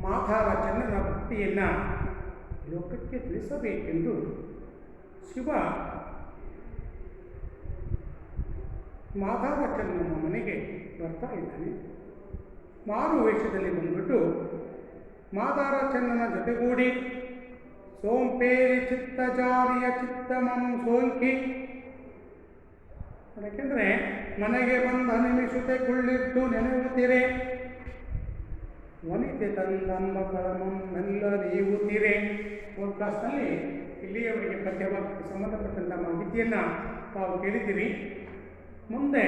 ಮಾಧಾರ ಚೆನ್ನನ ಭಕ್ತಿಯನ್ನು ಲೋಕಕ್ಕೆ ತಿಳಿಸಬೇಕೆಂದು ಶಿವ ಮಾಧಾರ ಚೆನ್ನನ ಮನೆಗೆ ಬರ್ತಾ ಇದ್ದಾನೆ. ಮಾರು ವೇಷದಲ್ಲಿ ಬಂದ್ಬಿಟ್ಟು ಮಾಧಾರ ಚೆನ್ನನ ಜೊತೆಗೂಡಿ ಸೋಂಪೇರಿ ಚಿತ್ತ ಜಾರಿಯ ಚಿತ್ತಮಂ ಸೋಂಕಿ, ಯಾಕೆಂದರೆ ಮನೆಗೆ ಬಂದ ನಿಮಿಷತೆ ಕುಳ್ಳಿಟ್ಟು ನೆನೆಯುತ್ತೀರೆ, ವನಿತೆ ತಂದಮ್ಮ ಕಳಮಂ ಮೆಲ್ಲ ನೀವುತ್ತೀರೆ. ಒಂದು ಕ್ಲಾಸ್ನಲ್ಲಿ ಇಲ್ಲಿಯವರೆಗೆ ಪದ್ಯವಾಕ್ಯಕ್ಕೆ ಸಂಬಂಧಪಟ್ಟಂಥ ಮಾಹಿತಿಯನ್ನು ತಾವು ಕೇಳಿದ್ದೀರಿ. ಮುಂದೆ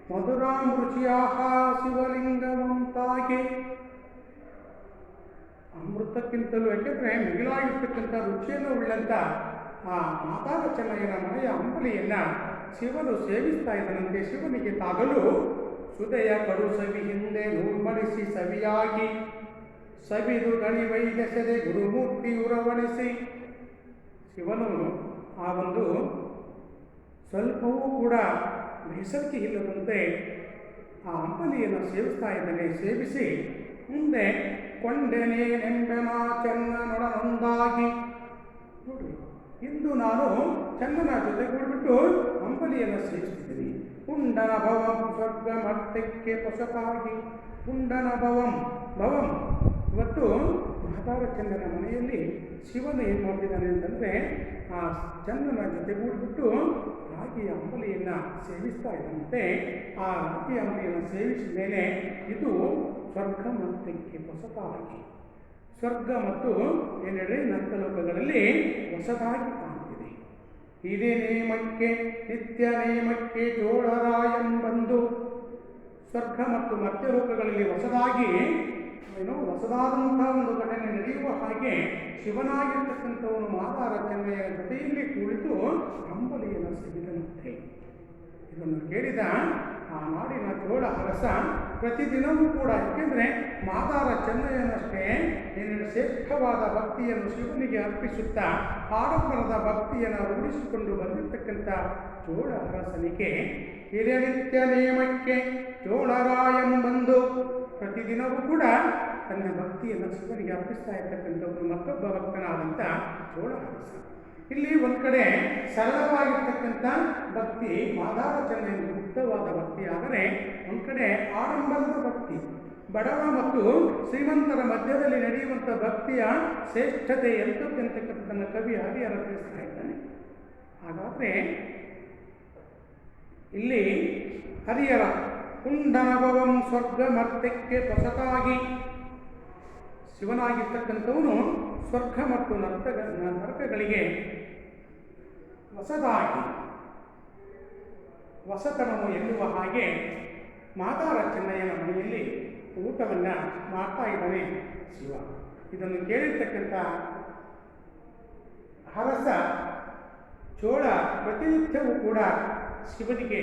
ಮಧುರಾಮೃಚಿಯಾಹ ಶಿವಲಿಂಗವಂತಾಗಿ, ಅಮೃತಕ್ಕಿಂತಲೂ ಯಾಕೆಂದರೆ ಮಿಗಿಲಾಗಿರ್ತಕ್ಕಂಥ ರುಚಿಯನ್ನು ಉಳ್ಳಂಥ ಆ ಮಾತಾದ ಚೆನ್ನಯ್ಯನ ಮನೆಯ ಅಂಬಲಿಯನ್ನು ಶಿವನು ಸೇವಿಸ್ತಾ ಇದ್ದನಂತೆ. ಶಿವನಿಗೆ ತಾಗಲು ಸುದಯ ಕಡು ಸವಿ ಹಿಂದೆ ನೂರ್ಮಡಿಸಿ ಸವಿಯಾಗಿ ಸವಿದು ದಣಿವೈಗೆಸೆದೆ ಗುರುಮೂರ್ತಿ ಉರವಣಿಸಿ. ಶಿವನು ಆ ಒಂದು ಸ್ವಲ್ಪವೂ ಕೂಡ ಬೇಸರಿಕೆ ಇಲ್ಲದಂತೆ ಆ ಅಂಬಲಿಯನ್ನು ಸೇವಿಸ್ತಾ ಇದ್ದಾನೆ. ಸೇವಿಸಿ ಮುಂದೆ ಕೊಂಡೆನೇ ನೆಂಬೆನ ಚೆನ್ನನೊಡನೊಂದಾಗಿ, ನೋಡಿ ಇಂದು ನಾನು ಚೆನ್ನನ ಜೊತೆಗೂಡ್ಬಿಟ್ಟು ಅಂಬಲಿಯನ್ನು ಸೇವಿಸ್ತಿದ್ದೀನಿ. ಉಂಡನ ಭವಂ ಸ್ವರ್ಗ ಮರ್ತಕ್ಕೆ ಪೊಸತಾಗಿ, ಉಂಡನ ಭವಂ ಭವಂ. ಇವತ್ತು ಮಾಧಾರ ಚೆನ್ನನ ಮನೆಯಲ್ಲಿ ಶಿವನು ಏನು ಮಾಡ್ತಿದ್ದಾನೆ ಅಂತಂದರೆ ಆ ಚೆನ್ನನ ಜೊತೆಗೂಡ್ಬಿಟ್ಟು ರಾಗಿಯ ಅಂಬಲಿಯನ್ನು ಸೇವಿಸ್ತಾ ಇದ್ದಂತೆ. ಆ ರಾಗಿ ಅಂಬಲಿಯನ್ನು ಸೇವಿಸಿದ ಮೇಲೆ ಇದು ಸ್ವರ್ಗ ಮರ್ತಕ್ಕೆ ಹೊಸತಾಗಿ, ಸ್ವರ್ಗ ಮತ್ತು ಏನೇಳಿ ನರ್ತಲೋಕಗಳಲ್ಲಿ ಹೊಸದಾಗಿ ಕಾಣ್ತಿದೆ. ಇದೇ ನೇಮಕ್ಕೆ ನಿತ್ಯ ನೇಮಕ್ಕೆ ಚೋಳರಾಯಂಬಂದು, ಸ್ವರ್ಗ ಮತ್ತು ಮರ್ತ್ಯಲೋಕಗಳಲ್ಲಿ ಹೊಸದಾಗಿ ಹೊಸದಾದಂಥ ಒಂದು ಘಟನೆ ನಡೆಯುವ ಹಾಗೆ ಶಿವನಾಗಿರ್ತಕ್ಕಂಥವನು ಮಾಧಾರ ಚೆನ್ನಯ್ಯನ ಜೊತೆಯಲ್ಲಿ ಕುಳಿತು ಅಂಬಲಿಯನ್ನು ಸೇವಿದನಂತೆ. ಇದನ್ನು ಕೇಳಿದ ಆ ನಾಡಿನ ಚೋಳ ಅರಸ ಪ್ರತಿದಿನವೂ ಕೂಡ, ಏಕೆಂದರೆ ಮಾಧಾರ ಚೆನ್ನಯ್ಯನಷ್ಟೇ ಶ್ರೇಷ್ಠವಾದ ಭಕ್ತಿಯನ್ನು ಶಿವನಿಗೆ ಅರ್ಪಿಸುತ್ತಾ ಆಡಂಬರದ ಭಕ್ತಿಯನ್ನು ರೂಢಿಸಿಕೊಂಡು ಬಂದಿರತಕ್ಕಂಥ ಚೋಳ ಅರಸನಿಗೆ ಹಿರಿಯನಿತ್ಯ ನೇಮಕ್ಕೆ ಚೋಳರಾಯಂಬಂದು ಪ್ರತಿದಿನವೂ ಕೂಡ ತನ್ನ ಭಕ್ತಿಯನ್ನು ಶಿವನಿಗೆ ಅರ್ಪಿಸ್ತಾ ಇರ್ತಕ್ಕಂಥವರು ಮತ್ತೊಬ್ಬ ಭಕ್ತನಾದಂಥ ಚೋಳ ಅರಸ. ಇಲ್ಲಿ ಒಂದು ಕಡೆ ಸರಳವಾಗಿರ್ತಕ್ಕಂಥ ಭಕ್ತಿ ಮಾಧಾರ ಚೆನ್ನಯ್ಯನ ಗುಪ್ತವಾದ ಭಕ್ತಿ ಆದರೆ, ಒಂದು ಕಡೆ ಆಡಂಬರದ ಭಕ್ತಿ, ಬಡವ ಮತ್ತು ಶ್ರೀಮಂತರ ಮಧ್ಯದಲ್ಲಿ ನಡೆಯುವಂಥ ಭಕ್ತಿಯ ಶ್ರೇಷ್ಠತೆ ಎಂತಕ್ಕಂಥದ್ದನ್ನು ಕವಿ ಹರಿಹರ ತಿಳಿಸ್ತಾ ಇದ್ದಾನೆ. ಹಾಗಾದರೆ ಇಲ್ಲಿ ಹರಿಹರ ಕುಂಡನಭವಂ ಸ್ವರ್ಗ ಮರ್ತಕ್ಕೆ ಹೊಸತಾಗಿ, ಶಿವನಾಗಿರ್ತಕ್ಕಂಥವನು ಸ್ವರ್ಗ ಮತ್ತು ನರಕಗಳಿಗೆ ಹೊಸದಾಗಿ ಹೊಸತನವು ಎನ್ನುವ ಹಾಗೆ ಮಾಧಾರ ಚೆನ್ನಯ್ಯನ ಮನೆಯಲ್ಲಿ ಊಟವನ್ನು ಮಾಡ್ತಾ ಇದ್ದಾನೆ ಶಿವ. ಇದನ್ನು ಕೇಳಿರ್ತಕ್ಕಂಥ ಅರಸ ಚೋಳ ಪ್ರತಿನಿತ್ಯವೂ ಕೂಡ ಶಿವನಿಗೆ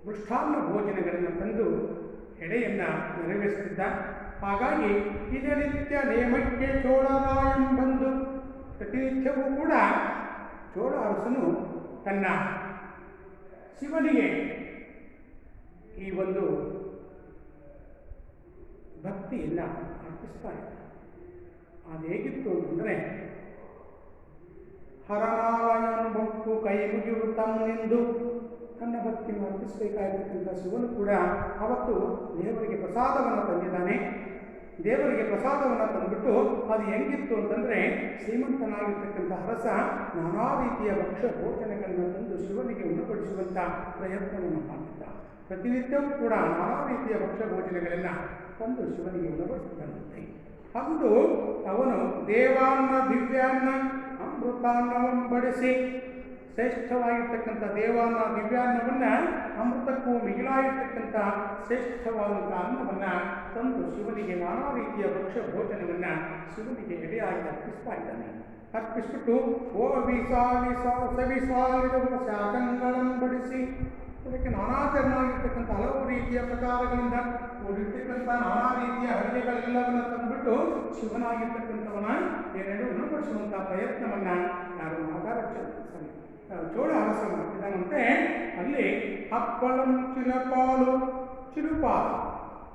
ಮೃಷ್ಟಾನ್ನ ಭೋಜನಗಳನ್ನು ತಂದು ಎಡೆಯನ್ನು ನೆರವೇರಿಸುತ್ತಿದ್ದ. ಹಾಗಾಗಿ ದಿನನಿತ್ಯ ನೇಮಕ್ಕೆ ಚೋಳರಾಯಂಬಂದು, ಪ್ರತಿನಿತ್ಯವೂ ಕೂಡ ಚೋಳ ಅರಸನು ತನ್ನ ಶಿವನಿಗೆ ಈ ಒಂದು ಭಕ್ತಿಯನ್ನು ಅರ್ಪಿಸ್ತಾ ಇದ್ದ. ಅದು ಹೇಗಿತ್ತು ಅಂತಂದರೆ, ಹರನಾರಾಯಣಂಬಟ್ಟು ಕೈ ಮುಗಿಯುವುದು ತಮ್ಮೆಂದು ತನ್ನ ಭಕ್ತಿಯನ್ನು ಅರ್ಪಿಸಬೇಕಾಗಿರ್ತಕ್ಕಂಥ ಶಿವನು ಕೂಡ ಅವತ್ತು ದೇವರಿಗೆ ಪ್ರಸಾದವನ್ನು ತಂದಿದ್ದಾನೆ. ದೇವರಿಗೆ ಪ್ರಸಾದವನ್ನು ತಂದುಬಿಟ್ಟು ಅದು ಹೆಂಗಿತ್ತು ಅಂತಂದರೆ, ಶ್ರೀಮಂತನಾಗಿರ್ತಕ್ಕಂಥ ಅರಸ ನಾನಾ ರೀತಿಯ ಭಕ್ಷ್ಯ ಭೋಜನಗಳನ್ನು ತಂದು ಶಿವನಿಗೆ ಉಣಬಡಿಸುವಂಥ ಪ್ರಯತ್ನವನ್ನು ಮಾಡಿದ್ದ. ಪ್ರತಿನಿತ್ಯವೂ ಕೂಡ ನಾನಾ ರೀತಿಯ ಭಕ್ಷ್ಯ ಭೋಜನಗಳನ್ನು ತಂದು ಶಿವನಿಗೆ ಉಣಬಡಿಸಿದಂತೆ. ಅಂದು ಅವನು ದೇವಾನ್ನ ದಿವ್ಯಾನ್ನ ಅಮೃತಾನ್ನವನ್ನು ಬಡಿಸಿ, ಶ್ರೇಷ್ಠವಾಗಿರ್ತಕ್ಕಂಥ ದೇವಾನ್ನ ದಿವ್ಯಾನ್ನವನ್ನು ಅಮೃತಕ್ಕೂ ಮಿಗಿಲಾಗಿರ್ತಕ್ಕಂಥ ಶ್ರೇಷ್ಠವಾದಂಥ ಅನ್ನವನ್ನು ತಂದು ಶಿವನಿಗೆ ನಾನಾ ರೀತಿಯ ಭಕ್ಷ್ಯ ಭೋಜನವನ್ನು ಶಿವನಿಗೆ ಎಡೆಯಾಗಿ ಅರ್ಪಿಸ್ತಾ ಇದ್ದಾನೆ. ಅರ್ಪಿಸ್ಬಿಟ್ಟು ಓ ಸವಿಸಾಲಿದ ಶಾಖಗಳನ್ನು ಬಡಿಸಿ, ಅದಕ್ಕೆ ನಾನಾ ತೆರನಾಗಿರ್ತಕ್ಕಂಥ ಹಲವು ರೀತಿಯ ಪ್ರಕಾರಗಳಿಂದ ಕೂಡಿರ್ತಕ್ಕಂಥ ನಾನಾ ರೀತಿಯ ಅಡುಗೆಗಳೆಲ್ಲವನ್ನು ತಂದುಬಿಟ್ಟು ಶಿವನಾಗಿರ್ತಕ್ಕಂಥವನ ಏನೇನು ಉಣಬಡಿಸುವಂಥ ಪ್ರಯತ್ನವನ್ನು ಯಾರು ಮಾಧಾರ ಚೋಳ ಅರಸ ಮಾಡ್ತಿದ್ದಾನಂತೆ. ಅಲ್ಲಿ ಹಪ್ಪಳಂ ಚಿಲಪಾಲು, ಚಿಲುಪಾಲು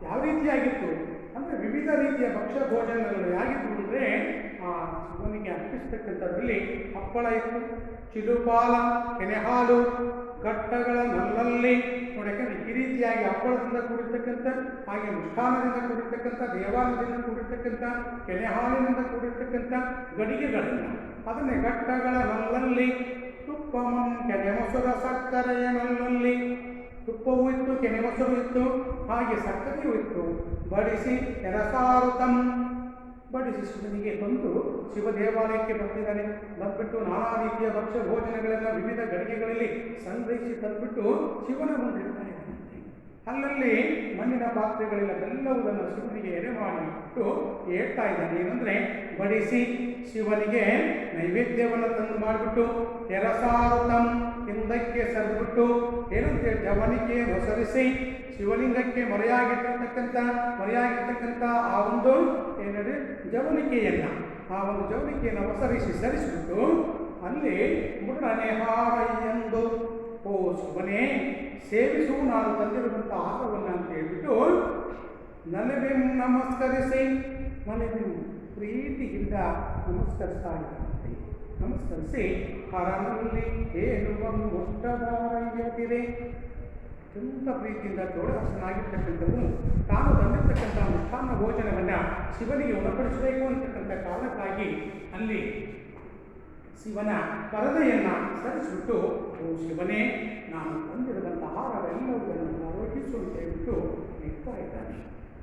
ಯಾವ ರೀತಿಯಾಗಿತ್ತು? ಅಂದರೆ ವಿವಿಧ ರೀತಿಯ ಭಕ್ಷ್ಯ ಭೋಜನಗಳು ಹೇಗಿದ್ರು ಅಂದರೆ ಆ ಶಿವನಿಗೆ ಅರ್ಪಿಸ್ತಕ್ಕಂಥದ್ರಲ್ಲಿ ಹಪ್ಪಳ ಇತ್ತು, ಚಿಲುಪಾಲ, ಕೆನೆಹಾಲು, ಘಟ್ಟಗಳ ನಲ್ಲಲ್ಲಿ ನೋಡಕ್ಕೆ ಈ ರೀತಿಯಾಗಿ ಹಪ್ಪಳದಿಂದ ಕೂಡಿರ್ತಕ್ಕಂಥ, ಹಾಗೆ ಮುಷ್ಟಾನದಿಂದ ಕೂಡಿರ್ತಕ್ಕಂಥ, ದೇವಾಲಯದಿಂದ ಕೂಡಿರ್ತಕ್ಕಂಥ, ಕೆನೆಹಾಲಿನಿಂದ ಕೂಡಿರ್ತಕ್ಕಂಥ ಗಡಿಗೆಗಳಿಂದ ಅದನ್ನೇ ಘಟ್ಟಗಳ ನಲ್ಲಲ್ಲಿ ತುಪ್ಪಮಂ ಕೆನೆ ಮೊಸರ ಸಕ್ಕರೆಯ ನಲ್ಲಲ್ಲಿ, ತುಪ್ಪವೂ ಇತ್ತು, ಕೆನೆ ಮೊಸರು ಇತ್ತು, ಹಾಗೆ ಸಕ್ಕರೆಯೂ ಇತ್ತು. ಬಡಿಸಿ ಎರಸಾರುತಂ, ಬಡಿಸಿ ಶಿವನಿಗೆ ಬಂದು ಶಿವ ದೇವಾಲಯಕ್ಕೆ ಬರ್ತಿದ್ದಾನೆ, ಬಂದ್ಬಿಟ್ಟು ನಾನಾ ರೀತಿಯ ಭಕ್ಷ್ಯ ಭೋಜನಗಳೆಲ್ಲ ವಿವಿಧ ಗಡಿಗೆಗಳಲ್ಲಿ ಸಂಗ್ರಹಿಸಿ ತಂದ್ಬಿಟ್ಟು ಶಿವನ ಮುಂದಿಡ್ತಾ ಇದ್ದಾನೆ. ಅಲ್ಲಲ್ಲಿ ಮಣ್ಣಿನ ಪಾತ್ರೆಗಳೆಲ್ಲ ಎಲ್ಲವುದನ್ನು ಶಿವನಿಗೆ ಎಡೆ ಮಾಡಿಬಿಟ್ಟು ಹೇಳ್ತಾ ಇದ್ದಾನೆ. ಏನಂದರೆ ಬಡಿಸಿ ಶಿವನಿಗೆ ನೈವೇದ್ಯವನ್ನು ತಂದು ಮಾಡಿಬಿಟ್ಟು ಎರಸಾರುತಂ ಹಿಂದಕ್ಕೆ ಸರಿಬಿಟ್ಟು ಏನಂತೆ ಜವನಿಕೆಯನ್ನು ಸರಿಸಿ ಶಿವಲಿಂಗಕ್ಕೆ ಮರೆಯಾಗಿರ್ತಕ್ಕಂಥ ಆ ಒಂದು ಏನಂದರೆ ಜವನಿಕೆಯನ್ನು, ಆ ಒಂದು ಜವನಿಕೆಯನ್ನು ಸರಿಸಿಬಿಟ್ಟು ಅಲ್ಲಿ ಮುಟ್ಟನೆ ಹಾರಯ್ಯೆಂದು, ಓ ಶಿವನೇ ಸೇವಿಸು ನಾನು ತಂದಿರುವಂಥ ಆಹಾರವನ್ನು ಅಂತ ಹೇಳ್ಬಿಟ್ಟು ನನಗೆ ನಮಸ್ಕರಿಸಿ, ನನಗೆ ಪ್ರೀತಿಯಿಂದ ನಮಸ್ಕರಿಸ್ತಾ ಇದ್ದಂತೆ. ನಮಸ್ಕರಿಸಿ ಹರನಲ್ಲಿ ಹೇಳುವ ಮುಷ್ಟದಾರಯ್ಯತಿದೆ, ಅತ್ಯಂತ ಪ್ರೀತಿಯಿಂದ ಚೋಳಾಸನಾಗಿರ್ತಕ್ಕಂಥವು ತಾನು ತಂದಿರ್ತಕ್ಕಂಥ ಮುಷ್ಟಾನ್ನ ಭೋಜನವನ್ನು ಶಿವನಿಗೆ ಉಣಪಡಿಸಬೇಕು ಅಂತಕ್ಕಂಥ ಕಾರಣಕ್ಕಾಗಿ ಅಲ್ಲಿ ಶಿವನ ಪರದೆಯನ್ನು ಸರಿಸಿಬಿಟ್ಟು, ಓ ಶಿವನೇ ನಾನು ತಂದಿರುವಂಥ ಆಹಾರವೆಲ್ಲವುಗಳನ್ನು ಆರೋಗಿಸು ಅಂತ ಹೇಳ್ಬಿಟ್ಟು ನಿಲ್ತಾ ಇದ್ದಾನೆ.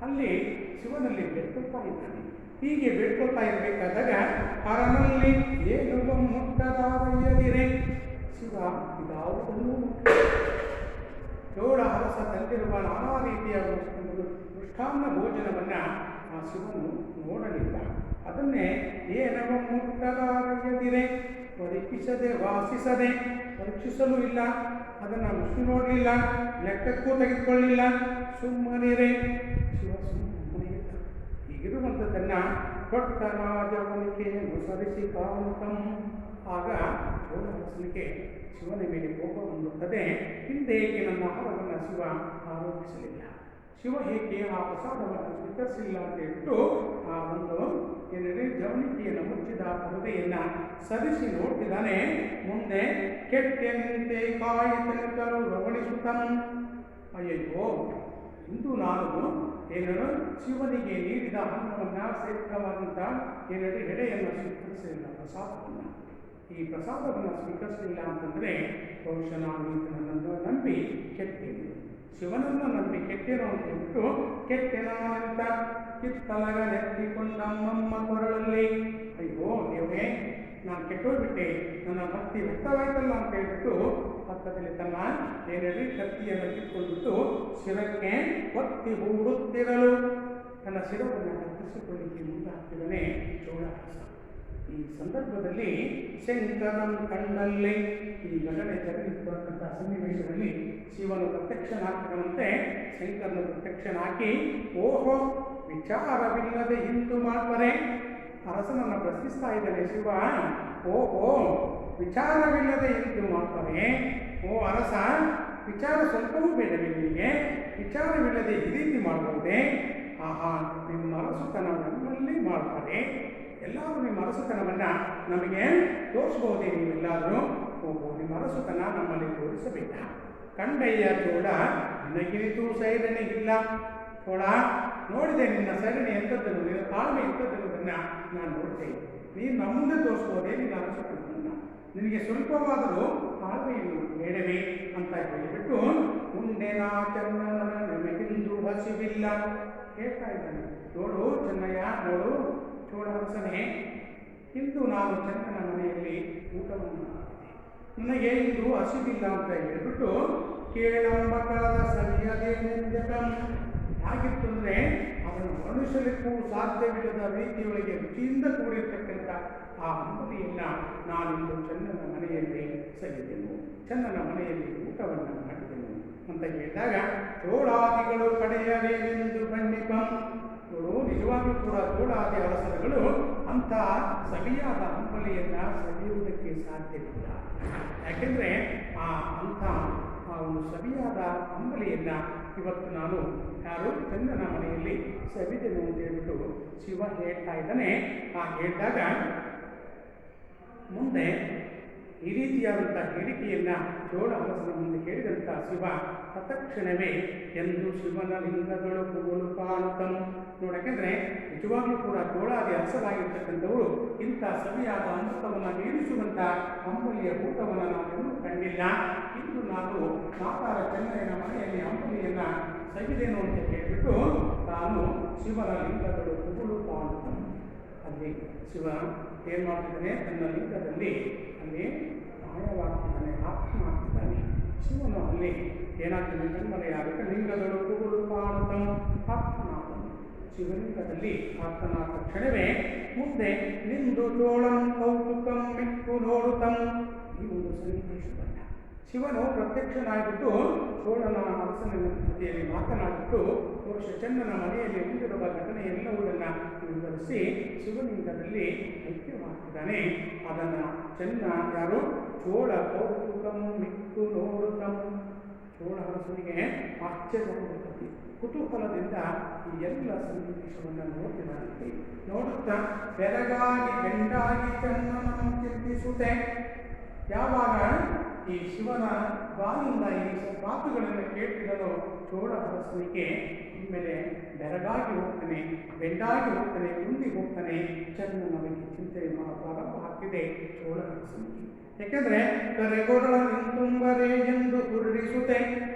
ಅಲ್ಲಿ ಶಿವನಲ್ಲಿ ಬೇಡ್ಕೊಳ್ತಾ ಇದ್ದಾನೆ. ಹೀಗೆ ಬೇಡ್ಕೊಳ್ತಾ ಇರಬೇಕಾದಾಗ ಹರನಲ್ಲಿ ಏನುವ ಮುಟ್ಟದಾರಯ್ಯದಿರೆ, ಶಿವ ಇದಾವುದನ್ನು ಚೋಳ ಅರಸ ತಂದಿರುವ ನಾನಾ ರೀತಿಯ ಮೃಷ್ಟಾನ್ನ ಭೋಜನವನ್ನು ಆ ಶಿವನು ನೋಡಲಿಲ್ಲ. ಅದನ್ನೇ ಏನವ ಮುಟ್ಟದಾರಯ್ಯದಿರೆ, ಪರೀಕ್ಷಿಸದೆ ವಾಸಿಸದೆ, ಪರೀಕ್ಷಿಸಲೂ ಇಲ್ಲ, ಅದನ್ನು ಮುಷ್ಟಿ ನೋಡಲಿಲ್ಲ, ಲೆಕ್ಕಕ್ಕೂ ತೆಗೆದುಕೊಳ್ಳಿಲ್ಲ, ಸುಮ್ಮನಿರೆ. ಶಿವ ಸುಮ್ಮನೆ ಹೀಗಿರುವಂಥದ್ದನ್ನು ಕೊಟ್ಟ ರಾಜವನಿಕೆಯನ್ನು ಸರಿಸಿ ಕಾಣುತ್ತಂ. ಆಗ ಚೋಳರಸನಿಗೆ ಶಿವನ ಮೇಲೆ ಕೋಪ ಬಂದುತ್ತದೆ. ಹಿಂದೆ ಏಕೆ ನನ್ನ ಆಹಾರವನ್ನು ಶಿವ ಆರೋಪಿಸಲಿಲ್ಲ, ಶಿವ ಏಕೆ ಆ ಪ್ರಸಾದವನ್ನು ಸ್ವೀಕರಿಸಲಿಲ್ಲ ಅಂತ ಹೇಳ್ಬಿಟ್ಟು ಆ ಒಂದು ಏನಿದೆ ಜವನಿಕೆಯನ್ನು ಮುಚ್ಚಿದ ಪರದೆಯನ್ನು ಸರಿಸಿ ನೋಡ್ತಿದ್ದಾನೆ. ಮುಂದೆ ಕೆಟ್ಟೆಂತೆ ಕಾಯಿತನು ರವಣಿಸುತ್ತನು. ಅಯ್ಯಯ್ಯೋ, ಇಂದು ನಾನು ಏನನ್ನು ಶಿವನಿಗೆ ನೀಡಿದ ಅನ್ನವನ್ನು ಶ್ರೇಷ್ಠವಾದಂಥ ಏನಿದೆ ಎಡೆಯನ್ನು ಸ್ವೀಕರಿಸಲಿಲ್ಲ, ಪ್ರಸಾದವನ್ನು. ಈ ಪ್ರಸಾದವನ್ನು ಸ್ವೀಕರಿಸಲಿಲ್ಲ ಅಂತಂದರೆ ಬಹುಶಃ ನಾನು ಈತನನ್ನು ನಂಬಿ ಕೆಟ್ಟೇನೆ, ಶಿವನನ್ನು ನಂಬಿ ಕೆಟ್ಟೇನೋ ಅಂತ ಹೇಳ್ಬಿಟ್ಟು ಕೆಟ್ಟೆನೋ ಅಂತ ಕಿತ್ತಲಗ ನೆತ್ತಿಕೊಂಡ ಅಮ್ಮಮ್ಮ ಕೊರಳಲ್ಲಿ, ಅಯ್ಯೋ ದೇವೇ ನಾನು ಕೆಟ್ಟೋಗ್ಬಿಟ್ಟೆ, ನನ್ನ ಭಕ್ತಿ ವ್ಯಕ್ತವಾಯ್ತಲ್ಲ ಅಂತ ಹೇಳ್ಬಿಟ್ಟು ಪಕ್ಕದಲ್ಲಿ ತನ್ನ ಏನೇಳಿ ಕತ್ತಿಯನ್ನು ಕಿತ್ಕೊಂಡ್ಬಿಟ್ಟು ಶಿರಕ್ಕೆ ಒತ್ತಿ ಹೂಡುತ್ತಿರಲು ತನ್ನ ಶಿರವನ್ನು ಕತ್ತರಿಸಿಕೊಳ್ಳಿಕ್ಕೆ ಮುಂದಾಗ್ತಿದ್ದಾನೆ ಚೋಳರಸ. ಈ ಸಂದರ್ಭದಲ್ಲಿ ಶಂಕರಂ ಕಣ್ಣಲ್ಲಿ ಈ ಘಟನೆ ಜರುಗಿರ್ತಕ್ಕಂಥ ಸನ್ನಿವೇಶದಲ್ಲಿ ಶಿವನು ಪ್ರತ್ಯಕ್ಷನಾಗ್ತಾನಂತೆ. ಶಂಕರನು ಪ್ರತ್ಯಕ್ಷನಾಗಿ ಓಹೋ ವಿಚಾರವಿಲ್ಲದೆ ಹಿಂದು ಮಾಡ್ತಾರೆ, ಅರಸನನ್ನು ಪ್ರಶ್ನಿಸ್ತಾ ಇದ್ದಾನೆ ಶಿವ. ಓಹೋ ವಿಚಾರವಿಲ್ಲದೆ ಹಿಂದು ಮಾಡ್ತಾರೆ, ಓ ಅರಸ ವಿಚಾರ ಸ್ವಲ್ಪವೂ ಬೇಡವೇ ನಿಮಗೆ, ವಿಚಾರವಿಲ್ಲದೆ ಈ ರೀತಿ ಮಾಡಬಹುದೇ? ಆಹಾ, ನಿಮ್ಮ ಅರಸುತನ ನಮ್ಮಲ್ಲಿ ಮಾಡ್ತಾರೆ, ಎಲ್ಲರೂ ನಿಮ್ಮ ಅರಸುತನವನ್ನು ನಮಗೆ ತೋರಿಸ್ಬಹುದೇ? ನೀವೆಲ್ಲಾದರೂ ಓಹೋ ನಿಮ್ಮ ಅರಸುತನ ನಮ್ಮಲ್ಲಿ ತೋರಿಸಬೇಕ. ಕಂಡಯ್ಯ ಚೋಳ ನಿನಗಿನಿತೂ ಸೈರಣೆಗಿಲ್ಲ. ಚೋಳ ನೋಡಿದೆ ನಿನ್ನ ಸರಣಿ ಎಂಥದ್ದನ್ನು, ನಿನ್ನ ತಾಳ್ಮೆ ಎಂಥದ್ದನ್ನು ನಾನು ನೋಡಿದೆ. ನೀನು ನಮ್ಮ ಮುಂದೆ ತೋರಿಸ್ಬೋದೇ ನಿನ್ನ ಅರಸುತನವನ್ನು? ನಿನಗೆ ಸ್ವಲ್ಪವಾದರೂ ತಾಳ್ಮೆಯನ್ನು ಬೇಡವೇ ಅಂತ ಹೇಳಿಬಿಟ್ಟು ಉಂಡೆನಾ ಚನ್ನನ ನಮಗಿಂದು ಹಸಿವಿಲ್ಲ ಹೇಳ್ತಾ ಇದ್ದಾನೆ. ನೋಡು ಚೆನ್ನಯ್ಯ, ನೋಡು ಚೋಳರಸನೇ, ಇಂದು ನಾನು ಚನ್ನನ ಮನೆಯಲ್ಲಿ ಊಟವನ್ನು ಮಾಡಿದೆ, ನನಗೆ ಇಂದು ಹಸಿವಿಲ್ಲ ಅಂತ ಹೇಳಿಬಿಟ್ಟು ಕೇಳಂಬ ಕಳದ ಸರಿಯದೇನೆಂದಂ. ಹೇಗಿತ್ತು ಅಂದರೆ ಅದನ್ನು ಮನುಷ್ಯರಿಗೂ ಸಾಧ್ಯವಿಲ್ಲದ ರೀತಿಯೊಳಗೆ ರುಚಿಯಿಂದ ಕೂಡಿರ್ತಕ್ಕಂಥ ಆ ಅಂಬಲಿಯನ್ನು ನಾನಿಂದು ಚನ್ನನ ಮನೆಯಲ್ಲಿ ಸವಿದೆನು, ಚನ್ನನ ಮನೆಯಲ್ಲಿ ಊಟವನ್ನು ಮಾಡಿದೆನು ಅಂತ ಹೇಳಿದಾಗ ಚೋಳಾದಿಗಳು ಕಡೆಯರೇನೆಂದು ಖಂಡಿಪಂ. ನೋಡು, ನಿಜವಾಗ್ಲೂ ಕೂಡ ಚೋಳಾದಿ ಅರಸರುಗಳು ಅಂಥ ಸವಿಯಾದ ಅಂಬಲಿಯನ್ನು ಸವಿಯುವುದಕ್ಕೆ ಸಾಧ್ಯವಿಲ್ಲ. ಯಾಕೆಂದರೆ ಅಂಥ ಆ ಒಂದು ಸವಿಯಾದ ಅಂಬಲಿಯನ್ನು ಇವತ್ತು ನಾನು ಯಾರು ಚಂದನ ಮನೆಯಲ್ಲಿ ಸವಿದೆನು ಅಂತ ಹೇಳ್ಬಿಟ್ಟು ಶಿವ ಹೇಳ್ತಾ ಇದ್ದಾನೆ. ಆ ಹೇಳಿದಾಗ ಮುಂದೆ ಈ ರೀತಿಯಾದಂಥ ಹೇಳಿಕೆಯನ್ನು ಚೋಳಹರಸನ ಮುಂದೆ ಹೇಳಿದಂಥ ಶಿವ ತತ್ಕ್ಷಣವೇ ಎಂದು ಶಿವನ ಲಿಂಗಗಳು ಪುಗುಲು ಕಾಣುತ್ತನು. ನೋಡಕ್ಕೆಂದರೆ ನಿಜವಾಗ್ಲೂ ಕೂಡ ಚೋಳಾದಿ ಅರಸರಾಗಿರ್ತಕ್ಕಂಥವರು ಇಂಥ ಸವಿಯಾದ ಅಮೃತವನ್ನು ಬೀರಿಸುವಂಥ ಅಂಬಲಿಯ ಊಟವನ್ನು ನಾವೆಲ್ಲೂ ಕಂಡಿಲ್ಲ. ಇಂದು ನಾನು ಮಾತಾರ ಚೆನ್ನಯ್ಯನ ಮನೆಯಲ್ಲಿ ಅಂಬಲಿಯನ್ನು ಸವಿದೆನು ಅಂತ ಹೇಳಿಬಿಟ್ಟು ತಾನು ಶಿವನ ಲಿಂಗಗಳು ಪುಗುಲು ಕಾಣುತ್ತನು. ಅಲ್ಲಿ ಶಿವ ಏನು ಮಾಡ್ತಿದ್ದಾನೆ, ತನ್ನ ಲಿಂಗದಲ್ಲಿ ಅಲ್ಲಿ ಮಾಯವಾಗ್ತಿದ್ದಾನೆ, ಆತ್ಮನಾಗ್ತಿದ್ದಾನೆ. ಶಿವನು ಅಲ್ಲಿ ಏನಾಗ್ತಾನೆ, ಕಣ್ಮರೆಯಾಗುತ್ತೆ. ಲಿಂಗಗಳು ಪುಗುಲು ಕಾಣುತ್ತನು, ಆತ್ಮನಾದನು. ಶಿವಲಿಂಗದಲ್ಲಿ ಆತ್ಮನಾದ ತಕ್ಷಣವೇ ಮುಂದೆ ನಿಂದು ಚೋಳಂ ಕೌತುಕಂ ಮಿಕ್ಕು ನೋಡುತ್ತಂ. ಈ ಒಂದು ಸನ್ನಿವೇಶವನ್ನ ಶಿವನು ಪ್ರತ್ಯಕ್ಷನಾಗಿಬಿಟ್ಟು ಚೋಳನ ಅರಸನ ಜೊತೆಯಲ್ಲಿ ಮಾತನಾಡಿಬಿಟ್ಟು ಪುರುಷ ಚನ್ನನ ಮನೆಯಲ್ಲಿ ಹೊಂದಿರುವ ಘಟನೆ ಎಲ್ಲವುದನ್ನು ವಿವರಿಸಿ ಶಿವಲಿಂಗದಲ್ಲಿ ಐಕ್ಯವಾಗ್ತಿದ್ದಾನೆ. ಅದನ್ನು ಚೆನ್ನ ಯಾರು ಚೋಳ ಕೌತುಕಂ ಮಿಕ್ಕು ನೋಡುತ್ತಂ. ಚೋಳ ಅರಸನಿಗೆ ಆಶ್ಚರ್ಯವಾಗುತ್ತದೆ, ಕುತೂಹಲದಿಂದ ಈ ಎಲ್ಲ ಸನ್ನಿವೇಶವನ್ನು ನೋಡ್ತಿದ್ದಾನೆ. ನೋಡುತ್ತಾ ಬೆರಗಾಗಿ ಬೆಂಡಾಗಿ ಚೆನ್ನನನ್ನು ಚಿಂತಿಸುತ್ತೆ. ಯಾವಾಗ ಈ ಶಿವನ ಬಾಯಿಂದ ಈ ಮಾತುಗಳನ್ನು ಕೇಳ್ತಿದ್ದನೋ ಚೋಳ ಅರಸನಿಗೆ ಇನ್ಮೇಲೆ ಬೆರಗಾಗಿ ಹೋಗ್ತಾನೆ, ಬೆಂಡಾಗಿ ಹೋಗ್ತಾನೆ, ಕುಂದಿ ಹೋಗ್ತಾನೆ. ಚನ್ನನವರಿಗೆ ಚಿಂತೆ ಪ್ರಾರಂಭ ಆಗ್ತಿದೆ ಚೋಳ ಅರಸನಿಗೆ. ಯಾಕೆಂದರೆ ಕರೆಗೊಡಲ ನಿಂತುಂಬರೆ ಎಂದು ಹುರುಳಿಸುತ್ತೆ.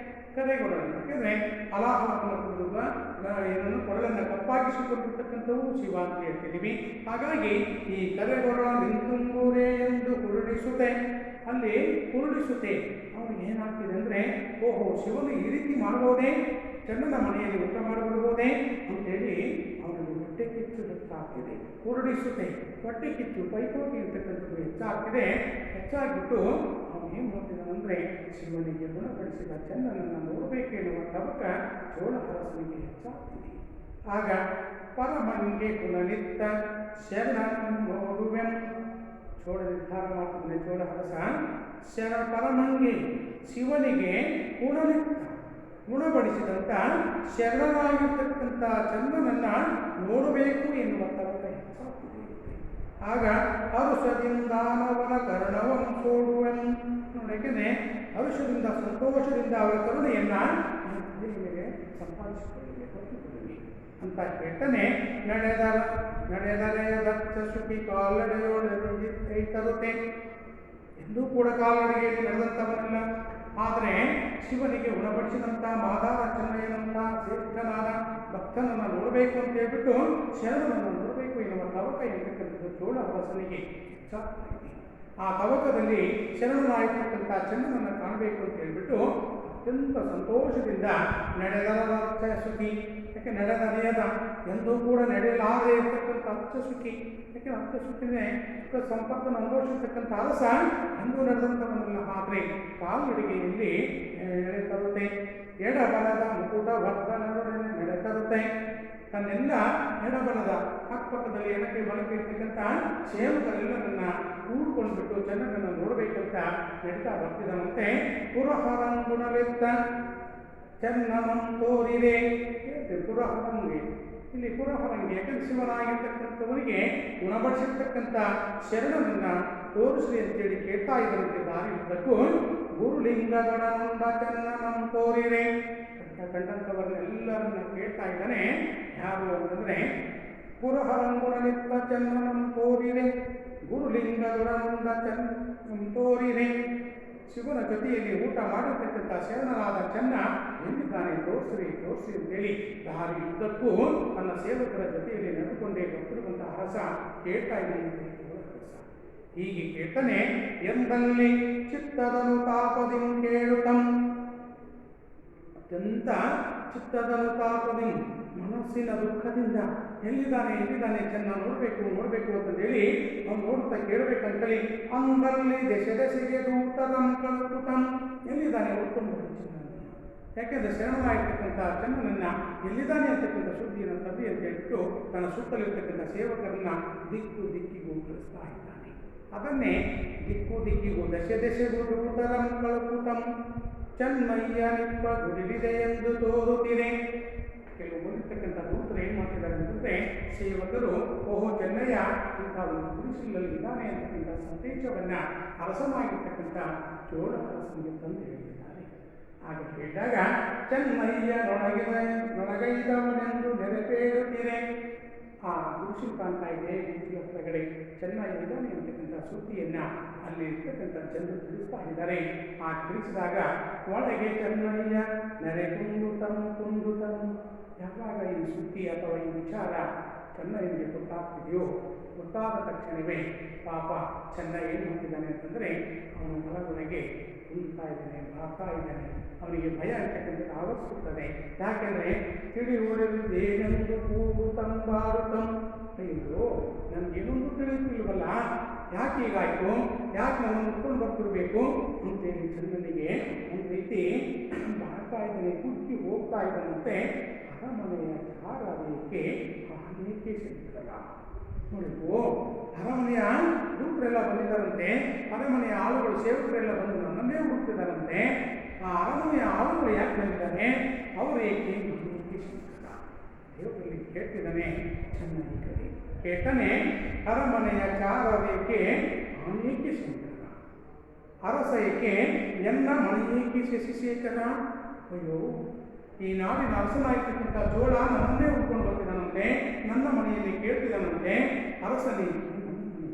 ಕರೆಗೊಡಲ ಯಾಕೆಂದರೆ ಹಲಾಹಲವನ್ನು ಏನನ್ನು ಕೊಡಲನ್ನು ಕಪ್ಪಾಗಿಸಿಕೊಂಡಿರ್ತಕ್ಕಂಥವು ಶಿವ ಅಂತ ಹೇಳ್ತಿದ್ದೀವಿ. ಹಾಗಾಗಿ ಈ ಕರೆಗೊಡಲ ನಿಂತುಂಬುರೆ ಎಂದು ಹುರುಳಿಸುತ್ತೆ. ಅಲ್ಲಿ ಹುರುಳಿಸುತ್ತೆ. ಅವನಿಗೆ ಏನಾಗ್ತಿದೆ ಅಂದರೆ, ಓಹೋ, ಶಿವನು ಈ ರೀತಿ ಮಾಡ್ಬೋದೇ, ಚನ್ನನ ಮನೆಯಲ್ಲಿ ಊಟ ಮಾಡಿಬಿಡ್ಬೋದೇ ಅಂತೇಳಿ ಅವನಿಗೆ ಹೊಟ್ಟೆ ಕಿಚ್ಚು ಹೆಚ್ಚಾಗ್ತಿದೆ. ಹುರುಳಿಸುತ್ತೆ, ಹೊಟ್ಟೆ ಕಿಚ್ಚು, ಪೈಪೋಟಿ ಇರ್ತಕ್ಕಂಥದ್ದು ಹೆಚ್ಚಾಗ್ತಿದೆ. ಹೆಚ್ಚಾಗ್ಬಿಟ್ಟು ಅವನು ಏನು ಮಾಡ್ತಿದ್ದಾನಂದರೆ, ಶಿವನಿಗೆ ಗುಣಪಡಿಸಿದ ಚನ್ನನನ್ನು ನೋಡಬೇಕೆನ್ನುವ ತವಕ ಚೋಳಹರಸನಿಗೆ ಹೆಚ್ಚಾಗ್ತಿದೆ. ಆಗ ಪರಮಂಗೆ ಕುಲನಿತ್ತ ಶರಣಂ ನೋಡುವೆಂ. ಚೋಳ ನಿರ್ಧಾರ ಮಾಡ್ತಿದ್ದಾನೆ ಚೋಳಹರಸ. ಪರಮಂಗೆ ಶಿವನಿಗೆ ಗುಣಪಡಿಸಿದಂಥ ಶರಣನಾಗಿರ್ತಕ್ಕಂಥ ಚಂದನನ್ನು ನೋಡಬೇಕು ಎನ್ನುವ ತವಕ ಹೆಚ್ಚಾಗ್ತಿದೆ. ಆಗ ಹರುಷದಿಂದಾನವರ ಕರ್ಣವನ್ನು ಸೋಡುವನು. ನೋಡೇಕೆಂದರೆ ಹರುಷದಿಂದ, ಸಂತೋಷದಿಂದ ಅವರ ಕರುಣೆಯನ್ನು ಮೇಲೆ ಸಂಪಾದಿಸಿಕೊಳ್ಳಬೇಕು ಅಂತ ಹೇಳ್ತಾನೆ. ನಡೆದರೆ ದಕ್ಷ ಶುಕಿ ಕಾಲ್ನಡೆಯೋಳಗೆ ಕೈ ತರುತ್ತೆ. ಎಂದೂ ಕೂಡ ಕಾಲ್ನಡಿಗೆಯಲ್ಲಿ ನಡೆದಂಥವನಲ್ಲ. ಆದರೆ ಶಿವನಿಗೆ ಗುಣಪಡಿಸಿದಂಥ ಮಾದಾರ ಚೆನ್ನಯ್ಯನಂಥ ಶ್ರೇಷ್ಠನಾದ ಭಕ್ತನನ್ನು ನೋಡಬೇಕು ಅಂತ ಹೇಳ್ಬಿಟ್ಟು ಶರಣನನ್ನು ನೋಡಬೇಕು ಎನ್ನುವ ತವಕ ಇರತಕ್ಕಂಥದ್ದು ಚೋಳ ಅರಸನಿಗೆ ಹೆಚ್ಚಾಗ್ತಾ ಇದೆ. ಆ ತವಕದಲ್ಲಿ ಶರಣನಾಗಿರ್ತಕ್ಕಂಥ ಚನ್ನನನ್ನು ಕಾಣಬೇಕು ಅಂತ ಹೇಳ್ಬಿಟ್ಟು ಅತ್ಯಂತ ಸಂತೋಷದಿಂದ ನಡೆದರ ಸುಖಿ. ಯಾಕೆ ನಡೆದನೆಯದ ಎಂದೂ ಕೂಡ ನಡೆಯಲಾರದೆ ಇರತಕ್ಕಂಥ ಅರ್ಥಸುಖಿ. ಯಾಕೆ ಅರ್ಥಸುಖಿನೇ ಸಂಪತ್ತನ್ನು ಅನುಭವಿಸಿರ್ತಕ್ಕಂಥ ಅರಸ ಎಂದೂ ನಡೆದಂಥವನ್ನೆಲ್ಲ. ಆದರೆ ಕಾಲ್ನಡಿಗೆಯಲ್ಲಿ ನಡೆ ತರುತ್ತೆ. ಎಡಬಲದ ಮುಕುಟ ವರ್ಧನದೊಡನೆ ನಡೆ ತರುತ್ತೆ. ತನ್ನೆಲ್ಲ ಎಡಬಲದ ಅಕ್ಕಪಕ್ಕದಲ್ಲಿ ಎಡಕ್ಕೆ ಬಲಕ್ಕೆ ಇರ್ತಕ್ಕಂಥ ಸೇವಕರೆಲ್ಲರನ್ನ ಕೂಡ್ಕೊಂಡ್ಬಿಟ್ಟು ಚನ್ನನನ್ನು ನೋಡಬೇಕಂತ ನಡೀತಾ ಬರ್ತಿದ್ದನಂತೆ. ಪುರಹರಂಗುಣವೆತ್ತ ಚನ್ನನಂ ತೋರಿದೆ. ಪುರಹರಂಗೆ, ಇಲ್ಲಿ ಪುರಹರಂಗೆ ಯಾಕಂದ್ರೆ ಶಿವನಾಗಿರ್ತಕ್ಕಂಥವನಿಗೆ ಗುಣಪಡಿಸಿರ್ತಕ್ಕಂಥ ಶರಣನನ್ನು ತೋರಿಸಿ ಅಂತೇಳಿ ಕೇಳ್ತಾ ಇದ್ದಂತೆ. ದಾರಿ ಉದ್ದಕ್ಕೂ ಗುರುಲಿಂಗಗಳನ್ನುಂಡ ಚನ್ನನಂ ತೋರಿರೆ ಕಂಡಂಥವರನ್ನೆಲ್ಲರನ್ನ ಕೇಳ್ತಾ ಇದ್ದಾನೆ. ಯಾರು ಅಂತಂದರೆ ಪುರಹರಂಗುಣನಿತ್ತ ಚನ್ನನಂ ತೋರಿರೆ, ಗುರುಲಿಂಗಗಳನ್ನುಂಡ ಚನ್ನಂ ತೋರಿರೆ. ಶಿವನ ಜೊತೆಯಲ್ಲಿ ಊಟ ಮಾಡಿರ್ತಕ್ಕಂಥ ಶರಣನಾದ ಚೆನ್ನ ಎಲ್ಲಿದ್ದಾನೆ, ತೋರಿಸ್ರಿ ತೋರಿಸ್ರಿ ಅಂತೇಳಿ ದಾರಿ ಉದ್ದಕ್ಕೂ ತನ್ನ ಸೇವಕರ ಜೊತೆಯಲ್ಲಿ ನಡೆದುಕೊಂಡೇ ಬರ್ತಿರುವಂಥ ಅರಸ ಕೇಳ್ತಾ ಇದ್ದಾನೆ. ಹೀಗೆ ಕೇಳ್ತಾನೆ. ಎಂದಲ್ಲಿ ಚಿತ್ತದನು ತಾಪದಿಂ ಕೇಳುತ್ತಂ. ಅತ್ಯಂತ ಚಿತ್ತದನು ತಾಪದಿಂ, ಮನಸ್ಸಿನ ದುಃಖದಿಂದ ಎಲ್ಲಿದ್ದಾನೆ ಚೆನ್ನ ನೋಡಬೇಕು ಅಂತಂದೇಳಿ ಅವ್ನು ನೋಡ್ತಾ ಕೇಳಬೇಕಂತೇಳಿ ಅಂದಲ್ಲಿ ದೆಸೆಗೆ ದೂತರಂ ಕಳುಕುತಂ. ಎಲ್ಲಿದ್ದಾನೆ ಹುಡ್ಕೊಂಡು ಚೆನ್ನ. ಯಾಕೆಂದರೆ ಶರಣನಾಗಿರ್ತಕ್ಕಂಥ ಚೆನ್ನನನ್ನು ಎಲ್ಲಿದ್ದಾನೆ ಅಂತಕ್ಕಂಥ ಸುದ್ದಿಯನ್ನು ತಬ್ಬಿ ಅಂತ ಹೇಳ್ಬಿಟ್ಟು ತನ್ನ ಸುತ್ತಲಿರ್ತಕ್ಕಂಥ ಸೇವಕರನ್ನ ದಿಕ್ಕಿಗೂ ಕಳಿಸ್ತಾ ಇದ್ದಾನೆ. ಅದನ್ನೇ ದಿಕ್ಕಿಗೂ ದೆಸೆಗೂ ದೂತರಂ ಕಳುಕುತಂ. ಚೆನ್ನಯ್ಯ ನಿಪ್ಪ ಗುಡಿಲಿದೆ ಎಂದು ತೋರುತ್ತಿದೆ. ಕೆಲವು ಬಂದಿರ್ತಕ್ಕಂಥ ದೂತರು ಏನು ಮಾಡ್ತಿದ್ದಾರೆ ಅಂತಂದರೆ, ಸೇವಕರು ಓಹೋ ಚೆನ್ನಯ್ಯ ಇಂಥ ಒಂದು ಗುಡಿಸಲಲ್ಲಿ ಇದ್ದಾನೆ ಅಂತಕ್ಕಂಥ ಸಂದೇಶವನ್ನು ಅರಸನಾಗಿರ್ತಕ್ಕಂಥ ಚೋಳ ಅರಸನಿಗೆ ತಂದು ಹೇಳ್ತಿದ್ದಾರೆ. ಆಗ ಹೇಳಿದಾಗ ಚೆನ್ನಯ್ಯ ನೊಳಗೈದವನೆಂದು ನೆನಪೇರುತ್ತೀರೆ. ಆ ಗುಡಿಸಲು ಕಾಣ್ತಾ ಇದೆ, ಗುಡಿಸಲ ಹೊರಗಡೆ ಚೆನ್ನಯ್ಯ ಇದ್ದಾನೆ ಅಂತಕ್ಕಂಥ ಸುದ್ದಿಯನ್ನು ಅಲ್ಲಿ ಇರ್ತಕ್ಕಂಥ ಜನರು ತಿಳಿಸ್ತಾ ಇದ್ದಾರೆ. ಆ ತಿಳಿಸಿದಾಗ ಒಳಗೆ ಚೆನ್ನಯ್ಯ ಕುಂದುತಂ ಯಾವಾಗ ಈ ಸುದ್ದಿ ಅಥವಾ ಈ ವಿಚಾರ ಚೆನ್ನಯ್ಯನಿಗೆ ಗೊತ್ತಾಗ್ತಿದೆಯೋ, ಗೊತ್ತಾದ ತಕ್ಷಣವೇ ಪಾಪ ಚೆನ್ನಯ್ಯ ಏನು ಮಾಡ್ತಿದ್ದಾನೆ ಅಂತಂದರೆ, ಅವನು ಒಳಗೊಳಗೆ ಕುಂದುತ್ತಾ ಇದ್ದಾನೆ, ಬಾಗ್ತಾ ಇದ್ದಾನೆ. ಅವನಿಗೆ ಭಯ ಅಂತಕ್ಕಂಥದ್ದು ಆವರಿಸುತ್ತದೆ. ಯಾಕೆಂದರೆ ತಿಳಿಯುವುದೇನೆಂದು ಕೂಗುತ್ತಂಬಾರುತ್ತಂ, ಅಯ್ಯೋ ನನಗೇನೊಂದು ತಿಳಿಯುತ್ತಿಲ್ವಲ್ಲ, ಯಾಕೆ ಹೀಗಾಯಿತು, ಯಾಕೆ ನನ್ನನ್ನು ಉಟ್ಕೊಂಡು ಬರ್ತಿರ್ಬೇಕು ಅಂತೇಳಿ ಚೆನ್ನನಿಗೆ ಒಂದು ರೀತಿ ಬಾಗ್ತಾ ಇದ್ದಾನೆ, ಕುಗ್ಗಿ ಹೋಗ್ತಾ ಇದ್ದಾನಂತೆ. ಅರಮನೆಯ ಧಾರಾವಾಹಿಗೆ ಅನೇಕೆ ಸಿಗ್ತದಲ್ಲ ನೋಡಿದ್ವು. ಅರಮನೆಯ ದೂತರೆಲ್ಲ ಬಂದಿದ್ದಾರಂತೆ, ಅರಮನೆಯ ಆಳುಗಳು ಸೇವಕರೆಲ್ಲ ಬಂದು ನನ್ನನ್ನೇ ಹುಡುಕ್ತಿದ್ದಾರಂತೆ. ಆ ಅರಮನೆಯ ಆಳುಗಳು ಯಾಕೆ ಬಂದಿದ್ದಾನೆ, ಅವರು ಏಕೆ ಅನೇಕೆ ಸಿಗ್ತದ ದೇವರಲ್ಲಿ ಕೇಳ್ತಿದ್ದಾನೆ. ಚೆನ್ನಾಗಿ ಕಲಿ ಕೇಳ್ತಾನೆ, ಅರಮನೆಯ ಚಾರವೇಕೆ ಅನೇಕೆ ಸಿಗ್ತದ, ಅರಸ ಏಕೆ ಎನ್ನ ಮನೆಯೇಕೆ ಶಶಿಶೇಖರ. ಅಯ್ಯೋ ಈ ನಾಡಿನ ಅರಸನಾಗಿರ್ತಕ್ಕಂಥ ಚೋಳ ನನ್ನನ್ನೇ ಉಟ್ಕೊಂಡು ಬರ್ತಿದ್ದಾನಂತೆ, ನನ್ನ ಮನೆಯಲ್ಲಿ ಕೇಳ್ತಿದ್ದಾನಂತೆ. ಅರಸನೇ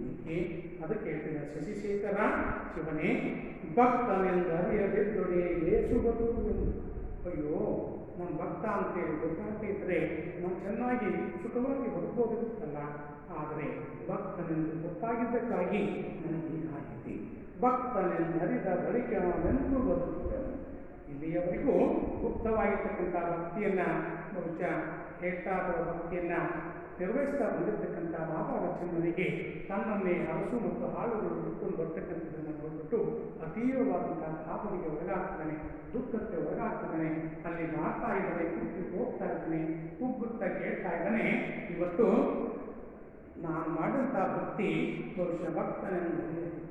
ಏಕೆ ಅದಕ್ಕೆ ಹೇಳ್ತಿದ್ದ ಶಶಿಶೇಖರ ಶಿವನೇ ಭಕ್ತನೆಂದರಿಯದಿದ್ದೊಡೆ ಏಸು ಬದುಕುವೆನು. ಅಯ್ಯೋ ನನ್ನ ಭಕ್ತ ಅಂತೇಳಿ ಗೊತ್ತಾಗ್ತಿದ್ರೆ ನಾನು ಚೆನ್ನಾಗಿ ಸುಖವಾಗಿ ಬದುಕೋದಿರುತ್ತಲ್ಲ, ಆದರೆ ಭಕ್ತನೆಂದು ಗೊತ್ತಾಗಿದ್ದಕ್ಕಾಗಿ ನನಗೆ ಹೀಗಾಗಿದೆ. ಭಕ್ತನೆಂದರಿದ ಬಳಿಕವೆಂದು ಬದುಕುವೆನು. ಇಲ್ಲಿಯವರೆಗೂ ಗುಪ್ತವಾಗಿರ್ತಕ್ಕಂಥ ಭಕ್ತಿಯನ್ನು ಬಹುಶಃ ಹೇಳ್ತಾ ಅಥವಾ ಭಕ್ತಿಯನ್ನು ನಿರ್ವಹಿಸ್ತಾ ಬಂದಿರತಕ್ಕಂಥ ಮಾತಾವಚನನಿಗೆ ತನ್ನನ್ನೇ ಅರಸು ಮತ್ತು ಹಾಳುಗಳು ಹುಡ್ಕೊಂಡು ಬರ್ತಕ್ಕಂಥದ್ದನ್ನು ನೋಡಿಬಿಟ್ಟು ಅತೀವವಾದಂಥ ಕಾಪರಿಗೆ ಒಳಗಾಗ್ತಾನೆ, ದುಃಖಕ್ಕೆ ಒಳಗಾಗ್ತಾನೆ. ಅಲ್ಲಿ ಮಾಡ್ತಾ ಇದ್ದಾನೆ, ಕುಗ್ಗಿ ಹೋಗ್ತಾ ಇದ್ದಾನೆ, ಕುಗ್ಗುತ್ತಾ ಕೇಳ್ತಾ ಇದ್ದಾನೆ. ಇವತ್ತು ನಾನು ಮಾಡಿದಂಥ ಭಕ್ತಿ ಬಹುಶಃ ಭಕ್ತನನ್ನು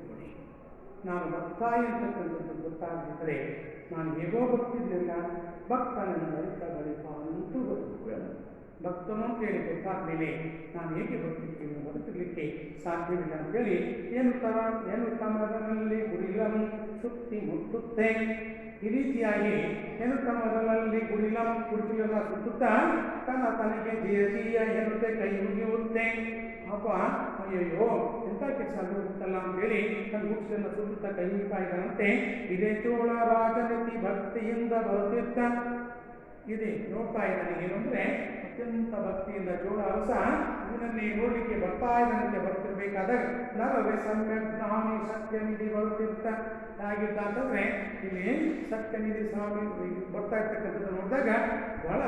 ನೋಡಿ, ನಾನು ಭಕ್ತ ಅಂತಕ್ಕಂಥದ್ದು ಗೊತ್ತಾಗದಿದ್ದರೆ ನಾನು ಹೇಗೋ ಬರ್ತಿದ್ದಿಲ್ಲ. ಭಕ್ತನನ್ನು ಅರಿತ ಬಳಿಕ ಅಂತೂ ಬದುಕುವೆನು. ಭಕ್ತನು ಅಂತೇಳಿ ಗೊತ್ತಾದ ಮೇಲೆ ನಾನು ಹೇಗೆ ಬರ್ತಿರ್ತೀನಿ, ಬದುಕಲಿಕ್ಕೆ ಸಾಧ್ಯವಿಲ್ಲ ಅಂತೇಳಿ ಏನು ತಮದಲ್ಲಿ ಗುಡಿಲಂ ಸುತ್ತಿ ಮುಟ್ಟುತ್ತೆ. ಈ ರೀತಿಯಾಗಿ ಏನು ತಮದಲ್ಲಿ ಗುಡಿಲೆಲ್ಲ ಸುತ್ತುತ್ತಾ ತನಗೆ ಜೀಯ ಎನ್ನುತ್ತೆ, ಕೈ ಮುಗಿಯುತ್ತೆ. ಪಾಪ ಅಯ್ಯಯ್ಯೋ ಎಂಥ ಕೆಲಸ ಆಗುತ್ತಲ್ಲ ಅಂತೇಳಿ ತನ್ನ ಗುಡಿಸಲನ್ನು ಸುತ್ತುತ್ತಾ ಕೈ ಮುಗಿತಾ ಇದ್ದಾನಂತೆ. ಇದೇ ಚೋಳ ರಾಜನೀತಿ ಭಕ್ತಿಯಿಂದ ಬರುತ್ತಿರ್ತ ಇದೆ ನೋಡ್ತಾ ಇದ್ದಾನೆ. ಏನು ಅಂದರೆ ಅತ್ಯಂತ ಭಕ್ತಿಯಿಂದ ಚೋಳ ಅರಸ ಇವನನ್ನೇ ನೋಡಲಿಕ್ಕೆ ಬರ್ತಾ ಇದ್ದಾನಂತೆ. ಬರ್ತಿರ್ಬೇಕಾದಾಗ ನರವೇ ಸಮ್ಯಕ್ ನಾಮಿ ಸತ್ಯನಿಧಿ ಬರುತ್ತಿರ್ತ ಆಗಿದ್ದ ಅಂತಂದರೆ ಇಲ್ಲಿ ಸತ್ಯನಿಧಿ ಸ್ವಾಮಿ ಬರ್ತಾ ಇರ್ತಕ್ಕಂಥದ್ದು ನೋಡಿದಾಗ ಗಳ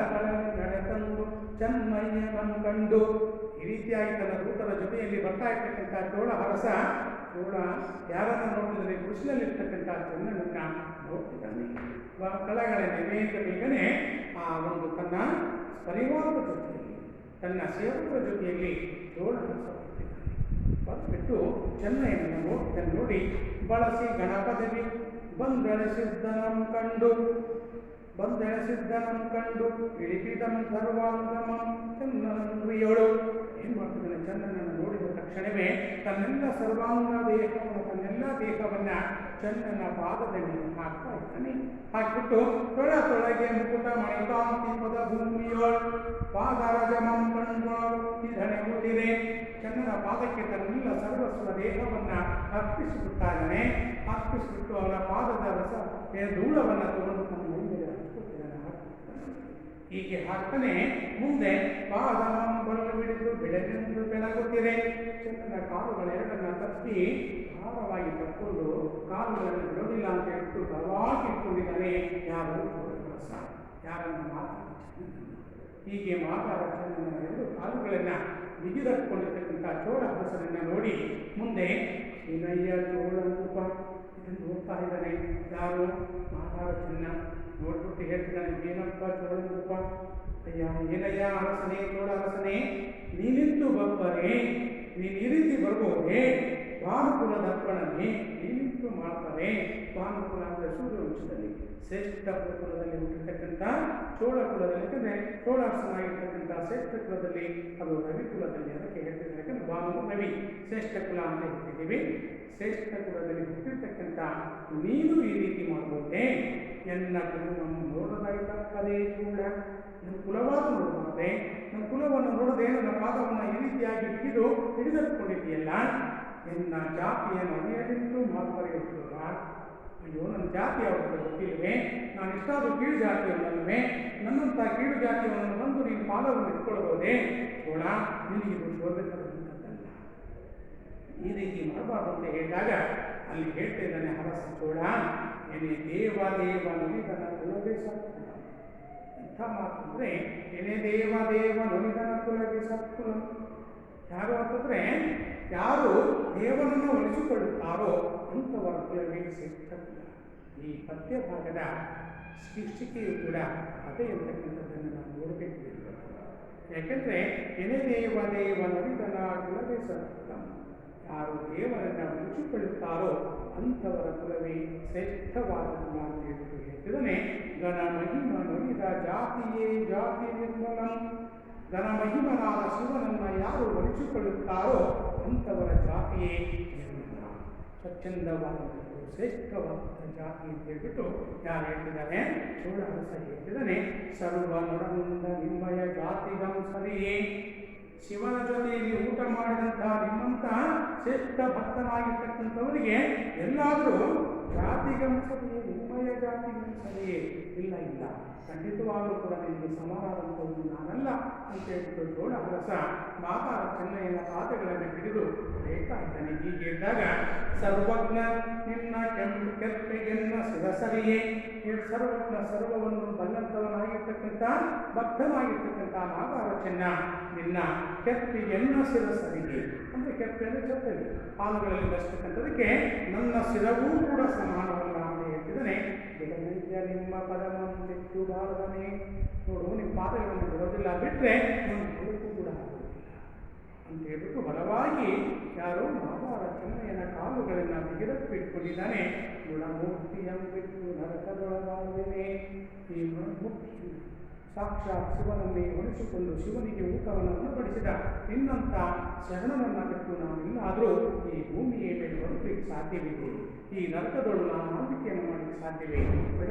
ನಡೆತಂದು ಚೆನ್ನಯ್ಯನನ್ನು ಕಂಡು ಈ ರೀತಿಯಾಗಿ ತನ್ನ ದೂತರ ಜೊತೆಯಲ್ಲಿ ಬರ್ತಾ ಇರ್ತಕ್ಕಂಥ ಚೋಳ ಅರಸ ಯಾರನ್ನು ನೋಡಿದರೆ ಗುಡಿಸಲಲ್ಲಿರ್ತಕ್ಕಂಥ ಚೆನ್ನನನ್ನು ನೋಡ್ತಿದ್ದಾನೆ. ಕಳಗಳ ನೆನೆಯಿಂದ ಬೇಗನೆ ಆ ಒಂದು ತನ್ನ ಪರಿವಾರದ ಜೊತೆಯಲ್ಲಿ, ತನ್ನ ಸೇವಕರ ಜೊತೆಯಲ್ಲಿ ಚೋಳ ಅರಸ ಬರ್ತಿದ್ದಾನೆ. ಬರ್ಬಿಟ್ಟು ಚೆನ್ನಯ್ಯನನ್ನು ನೋಡಿ ಬಳಸಿ ಗಣಪತಿ ಬಂದೆಳೆಸಿದ್ದನಂ ಕಂಡು ಇಳಿಪಿದಂ ಸರ್ವಾಂಗಮಂ ಚೆನ್ನನಂದ್ರಿಯೋಳು. ಏನು ಮಾಡ್ತಿದ್ದಾನೆ, ಚೆನ್ನನನ್ನು ನೋಡಿದ ತಕ್ಷಣವೇ ತನ್ನೆಲ್ಲ ಸರ್ವಾಂಗ ದೇಹವನ್ನು, ತನ್ನೆಲ್ಲ ದೇಹವನ್ನು ಚೆನ್ನನ ಪಾದದ ಮೇಲೆ ಹಾಕ್ತಾ ಇದ್ದಾನೆ. ಹಾಕಿಬಿಟ್ಟು ತೊಳಗೆ ಮುಕುಟ ಮಣಿಕಾಂತಿ ಪದ ಭೂಮಿಯೋಳ್ ಪಾದರಜಮಂ ಕಂಡುಧನೆ ಹುಟ್ಟಿದೆ. ಚೆನ್ನನ ಪಾದಕ್ಕೆ ತನ್ನೆಲ್ಲ ಸರ್ವಸ್ವ ದೇಹವನ್ನು ಅರ್ಪಿಸಿಬಿಡ್ತಾ ಇದ್ದಾನೆ. ಅರ್ಪಿಸಿಬಿಟ್ಟು ಅವನ ಪಾದದ ರಸ ಧೂಳವನ್ನು ತಗೊಂಡು ತನ್ನ ಮೈಮೇಲೆ ಹಚ್ಕೊತಿದ್ದಾನೆ. ಹೀಗೆ ಹಾಕ್ತಾನೆ. ಮುಂದೆ ಪಾದಮಂ ಬಲ್ಲು ಬಿಡಿದು ಬೆಳೆದೆಂದು ಬೆಳಗುತ್ತಿದೆ. ಚೆನ್ನನ ಕಾಲುಗಳೆರಡನ್ನು ತಪ್ಪಿ ಭಾರವಾಗಿ ತಕ್ಕೊಂಡು ಕಾಲುಗಳನ್ನು ಬಿಡೋದಿಲ್ಲ ಅಂತ ಹೇಳ್ಬಿಟ್ಟು ಬಲವಾಗಿ ಇಟ್ಕೊಂಡಿದ್ದಾನೆ. ಯಾರು ರಸ, ಯಾರನ್ನು ಹೀಗೆ ಮಾತಾಡ ಚೆನ್ನನ ಎರಡು ಕಾಲುಗಳನ್ನು ಬಿಗಿದಟ್ಕೊಂಡಿರ್ತಕ್ಕಂಥ ಚೋಳ ಅರಸನನ್ನು ನೋಡಿ ಮುಂದೆ ವಿನಯ್ಯ ಚೋಳನೂಪ ಇದನ್ನು ನೋಡ್ತಾ ಇದ್ದಾನೆ. ಯಾರು ಮಾತಾಡ ಚೆನ್ನ ನೋಡ್ಬಿಟ್ಟು ಹೇಳ್ತಿದ್ದಾನೆ, ಏನಪ್ಪ ಚೋಳನೂಪ, ಅಯ್ಯ ಏನಯ್ಯ ಅರಸನೇ, ಚೋಳ ಅರಸನೇ, ನೀನಿಂತು ಬಪ್ಪರೇ, ನೀನು ಈ ರೀತಿ ಬರ್ಬೋದೇ, ಭಾನುಕುಲ ದರ್ಪಣನೇ, ನೀನಿಂತು ಮಾಡ್ತಾರೆ. ಭಾನುಕುಲ ಅಂದರೆ ಸೂರ್ಯವಂಶದಲ್ಲಿ ಶ್ರೇಷ್ಠ ಕುಲದಲ್ಲಿ ಹುಟ್ಟಿರ್ತಕ್ಕಂಥ ಚೋಳ ಕುಲದಲ್ಲಿ, ಯಾಕಂದರೆ ಚೋಳಾಸನಾಗಿರ್ತಕ್ಕಂಥ ಶ್ರೇಷ್ಠ ಕುಲದಲ್ಲಿ ಅದು ರವಿ ಕುಲದಲ್ಲಿ, ಅದಕ್ಕೆ ಹೇಳ್ತಿದ್ದಾರೆ. ಯಾಕಂದರೆ ಭಾನು ರವಿ ಶ್ರೇಷ್ಠ ಕುಲ ಅಂತ ಹೇಳ್ತಿದ್ದೀವಿ. ಶ್ರೇಷ್ಠ ಕುಲದಲ್ಲಿ ಹುಟ್ಟಿರ್ತಕ್ಕಂಥ ನೀನು ಈ ರೀತಿ ಮಾಡ್ಬೋದೇ? ಎನ್ನ ಕುಲವನ್ನು ನೋಡದಾಯ್ತಕ್ಕದೇ ಚೂಡ, ನನ್ನ ಕುಲವಾದ ನೋಡಬಾರ್ದೆ, ನನ್ನ ಕುಲವನ್ನು ನೋಡದೆ ನನ್ನ ಪಾದವನ್ನು ಈ ರೀತಿಯಾಗಿ ಹಿಡಿದಿಟ್ಕೊಂಡಿದೆಯಲ್ಲ, ಎನ್ನ ಜಾತಿಯನ್ನು ಅರಿಯದಿತ್ತು ಮಾರ್ಪರೆಯುತ್ತಿಲ್ಲ. ಅಯ್ಯೋ, ನನ್ನ ಜಾತಿ ಅವ್ರಿಗೆ ಗೊತ್ತಿಲ್ಲವೇ? ನಾನು ಎಷ್ಟಾದರೂ ಕೀಳು ಜಾತಿಯವನ್ನಲ್ವೇ? ನನ್ನಂಥ ಕೀಳು ಜಾತಿಯನ್ನು ಬಂದು ನೀನು ಪಾದವನ್ನು ಇಟ್ಕೊಳ್ಬೋದೇ? ಚೋಳ, ನಿನಗಿದು ಶೋಭೆ ತರುವಂಥದ್ದಲ್ಲ, ಈ ರೀತಿ ಮಾಡಬಾರ್ದು ಅಂತ ಹೇಳಿದಾಗ ಅಲ್ಲಿ ಹೇಳ್ತಾ ಇದ್ದಾನೆ ಹರಸ ಚೋಳ, ಏನೇ ದೇವ ನುಡಿದನ ಕುಲವೇ ಸತ್ಕುಲ. ಎಂಥ ಮಾತು ಅಂದರೆ, ಏನೇ ದೇವ ನುಡಿದನ ಕುಲವೇ ಸತ್ಕುಲ. ಯಾರು ಅಂತಂದರೆ, ಯಾರು ದೇವನನ್ನು ಉಳಿಸಿಕೊಳ್ಳುತ್ತಾರೋ ಅಂಥವರ ಕುಲವೇ ಶ್ರೇಷ್ಠ ಕುಲ. ಈ ಪದ್ಯ ಭಾಗದ ಶೀರ್ಷಿಕೆಯು ಕೂಡ ಅದೇ ಇರತಕ್ಕಂಥದ್ದನ್ನು ನಾವು ನೋಡಬೇಕು. ಯಾಕೆಂದರೆ ಏನೇ ದೇವ ನುಡಿದನ ಕುಲವೇ ಸತ್ಕುಲ, ಯಾರು ದೇವರನ್ನು ಉಳಿಸಿಕೊಳ್ಳುತ್ತಾರೋ ಅಂಥವರ ಕುಲವೇ ಶ್ರೇಷ್ಠವಾದ ಕುಲ ಅಂತ ಹೇಳ್ತಿದ್ದಾನೆ. ಗಣ ಮಹಿಮ ನುಡಿದ ಜಾತಿಯೇ ಜಾತಿ ನಿರ್ಮಲಂ. ಗಣ ಮಹಿಮನಾದ ಶಿವನನ್ನು ಯಾರು ಒಲಿಸಿಕೊಳ್ಳುತ್ತಾರೋ ಅಂಥವರ ಜಾತಿಯೇ ನಿರ್ಮಲ, ಸ್ವಚ್ಛಂದವಾದಂಥದ್ದು, ಶ್ರೇಷ್ಠವಾದಂಥ ಜಾತಿ ಅಂತ ಹೇಳ್ಬಿಟ್ಟು ಯಾರು ಹೇಳ್ತಿದ್ದಾರೆ? ಚೋಳಹರಸ ಹೇಳ್ತಿದ್ದಾನೆ. ಸರ್ವ ನೊಡನುಂದ ನಿಮ್ಮಯ ಜಾತಿಗಂ ಸರಿಯೇ. ಶಿವನ ಜೊತೆಯಲ್ಲಿ ಊಟ ಮಾಡಿದಂಥ ನಿಮ್ಮಂಥ ಶ್ರೇಷ್ಠ ಭಕ್ತನಾಗಿರ್ತಕ್ಕಂಥವರಿಗೆ ಎಲ್ಲಾದರೂ ಜಾತಿಗಂ ಸರಿಯೇ, ನಿಮ್ಮಯ ಜಾತಿಗಂ ಸರಿಯೇ, ಇಲ್ಲ ಇಲ್ಲ, ಖಂಡಿತವಾಗಲೂ ಕೂಡ ನಿಮಗೆ ಸಮಾನವಾದಂಥದ್ದು ನಾನಲ್ಲ ಅಂತ ಹೇಳ್ಬಿಟ್ಟು ಚೋಳಹರಸ ಮಾತಾಡ ಚೆನ್ನಯ್ಯನ ಪಾದಗಳನ್ನು ಹಿಡಿದು ಹೇಳ್ತಾ ಇದ್ದಾನೆ. ಹೀಗೆ ಹೇಳಿದಾಗ, ಸರ್ವಜ್ಞ ನಿನ್ನ ಕೆಪ್ಪೆಗೆನ್ನ ಶಿರಸರಿಯೇ. ಸರ್ವಜ್ಞ, ಸರ್ವವನ್ನು ಬಲ್ಲಂಥವನಾಗಿರ್ತಕ್ಕಂಥ ಭಕ್ತನಾಗಿರ್ತಕ್ಕಂಥ ಮಾತಾಡ ಚೆನ್ನ ನಿನ್ನ ಕೆಪ್ಪಿಗೆನ್ನ ಶಿರಸರಿಗೆ, ಅಂದರೆ ಕೆಪ್ಪೆ ಅಂದರೆ ಚಪ್ಪಲಿ, ಹಾಲುಗಳಲ್ಲಿ ಬರ್ತಕ್ಕಂಥದಕ್ಕೆ ನನ್ನ ಶಿರವೂ ಕೂಡ ಸಮಾನವಲ್ಲ ಅಂತ ಹೇಳ್ತಿದ್ದಾನೆ. ಬಿಡನಯ್ಯ ನಿಮ್ಮ ಪದವನ್ನು ತೆತ್ತು ಬಾಳವನೇ. ನೋಡು, ನಿಮ್ಮ ಪಾದಗಳನ್ನು ಬಿಡೋದಿಲ್ಲ, ಬಿಟ್ಟರೆ ನನ್ನ ಬದುಕು ಕೂಡ ಆಗೋದಿಲ್ಲ ಅಂತ ಹೇಳ್ಬಿಟ್ಟು ಬಲವಾಗಿ ಯಾರೋ ಮಾದಾರ ಚೆನ್ನಯ್ಯನ ಕಾಲುಗಳನ್ನು ಬಿಗಿದಪ್ಪಿಟ್ಕೊಂಡಿದ್ದಾನೆ. ಗುಣಮೂರ್ತಿಯನ್ನು ಬಿಟ್ಟು ನರಕದೊಳಗಾಗುತ್ತೇನೆ. ಈ ಮುಖ್ಯ ಸಾಕ್ಷಾತ್ ಶಿವನನ್ನೇ ಒಲಿಸಿಕೊಂಡು ಶಿವನಿಗೆ ಊಟವನ್ನು ಉಣಬಡಿಸಿದ ನಿನ್ನಂಥ ಶರಣನನ್ನು ಬಿಟ್ಟು ನಾವೆಲ್ಲಾದರೂ ಈ ಭೂಮಿಯ ಮೇಲೆ ಬದುಕಲಿಕ್ಕೆ ಸಾಧ್ಯವಿದೆ, ಈ ನರಕದೊಳು ನಾನು ಆಳ್ವಿಕೆಯನ್ನು ಮಾಡಲಿಕ್ಕೆ ಸಾಧ್ಯವೇ?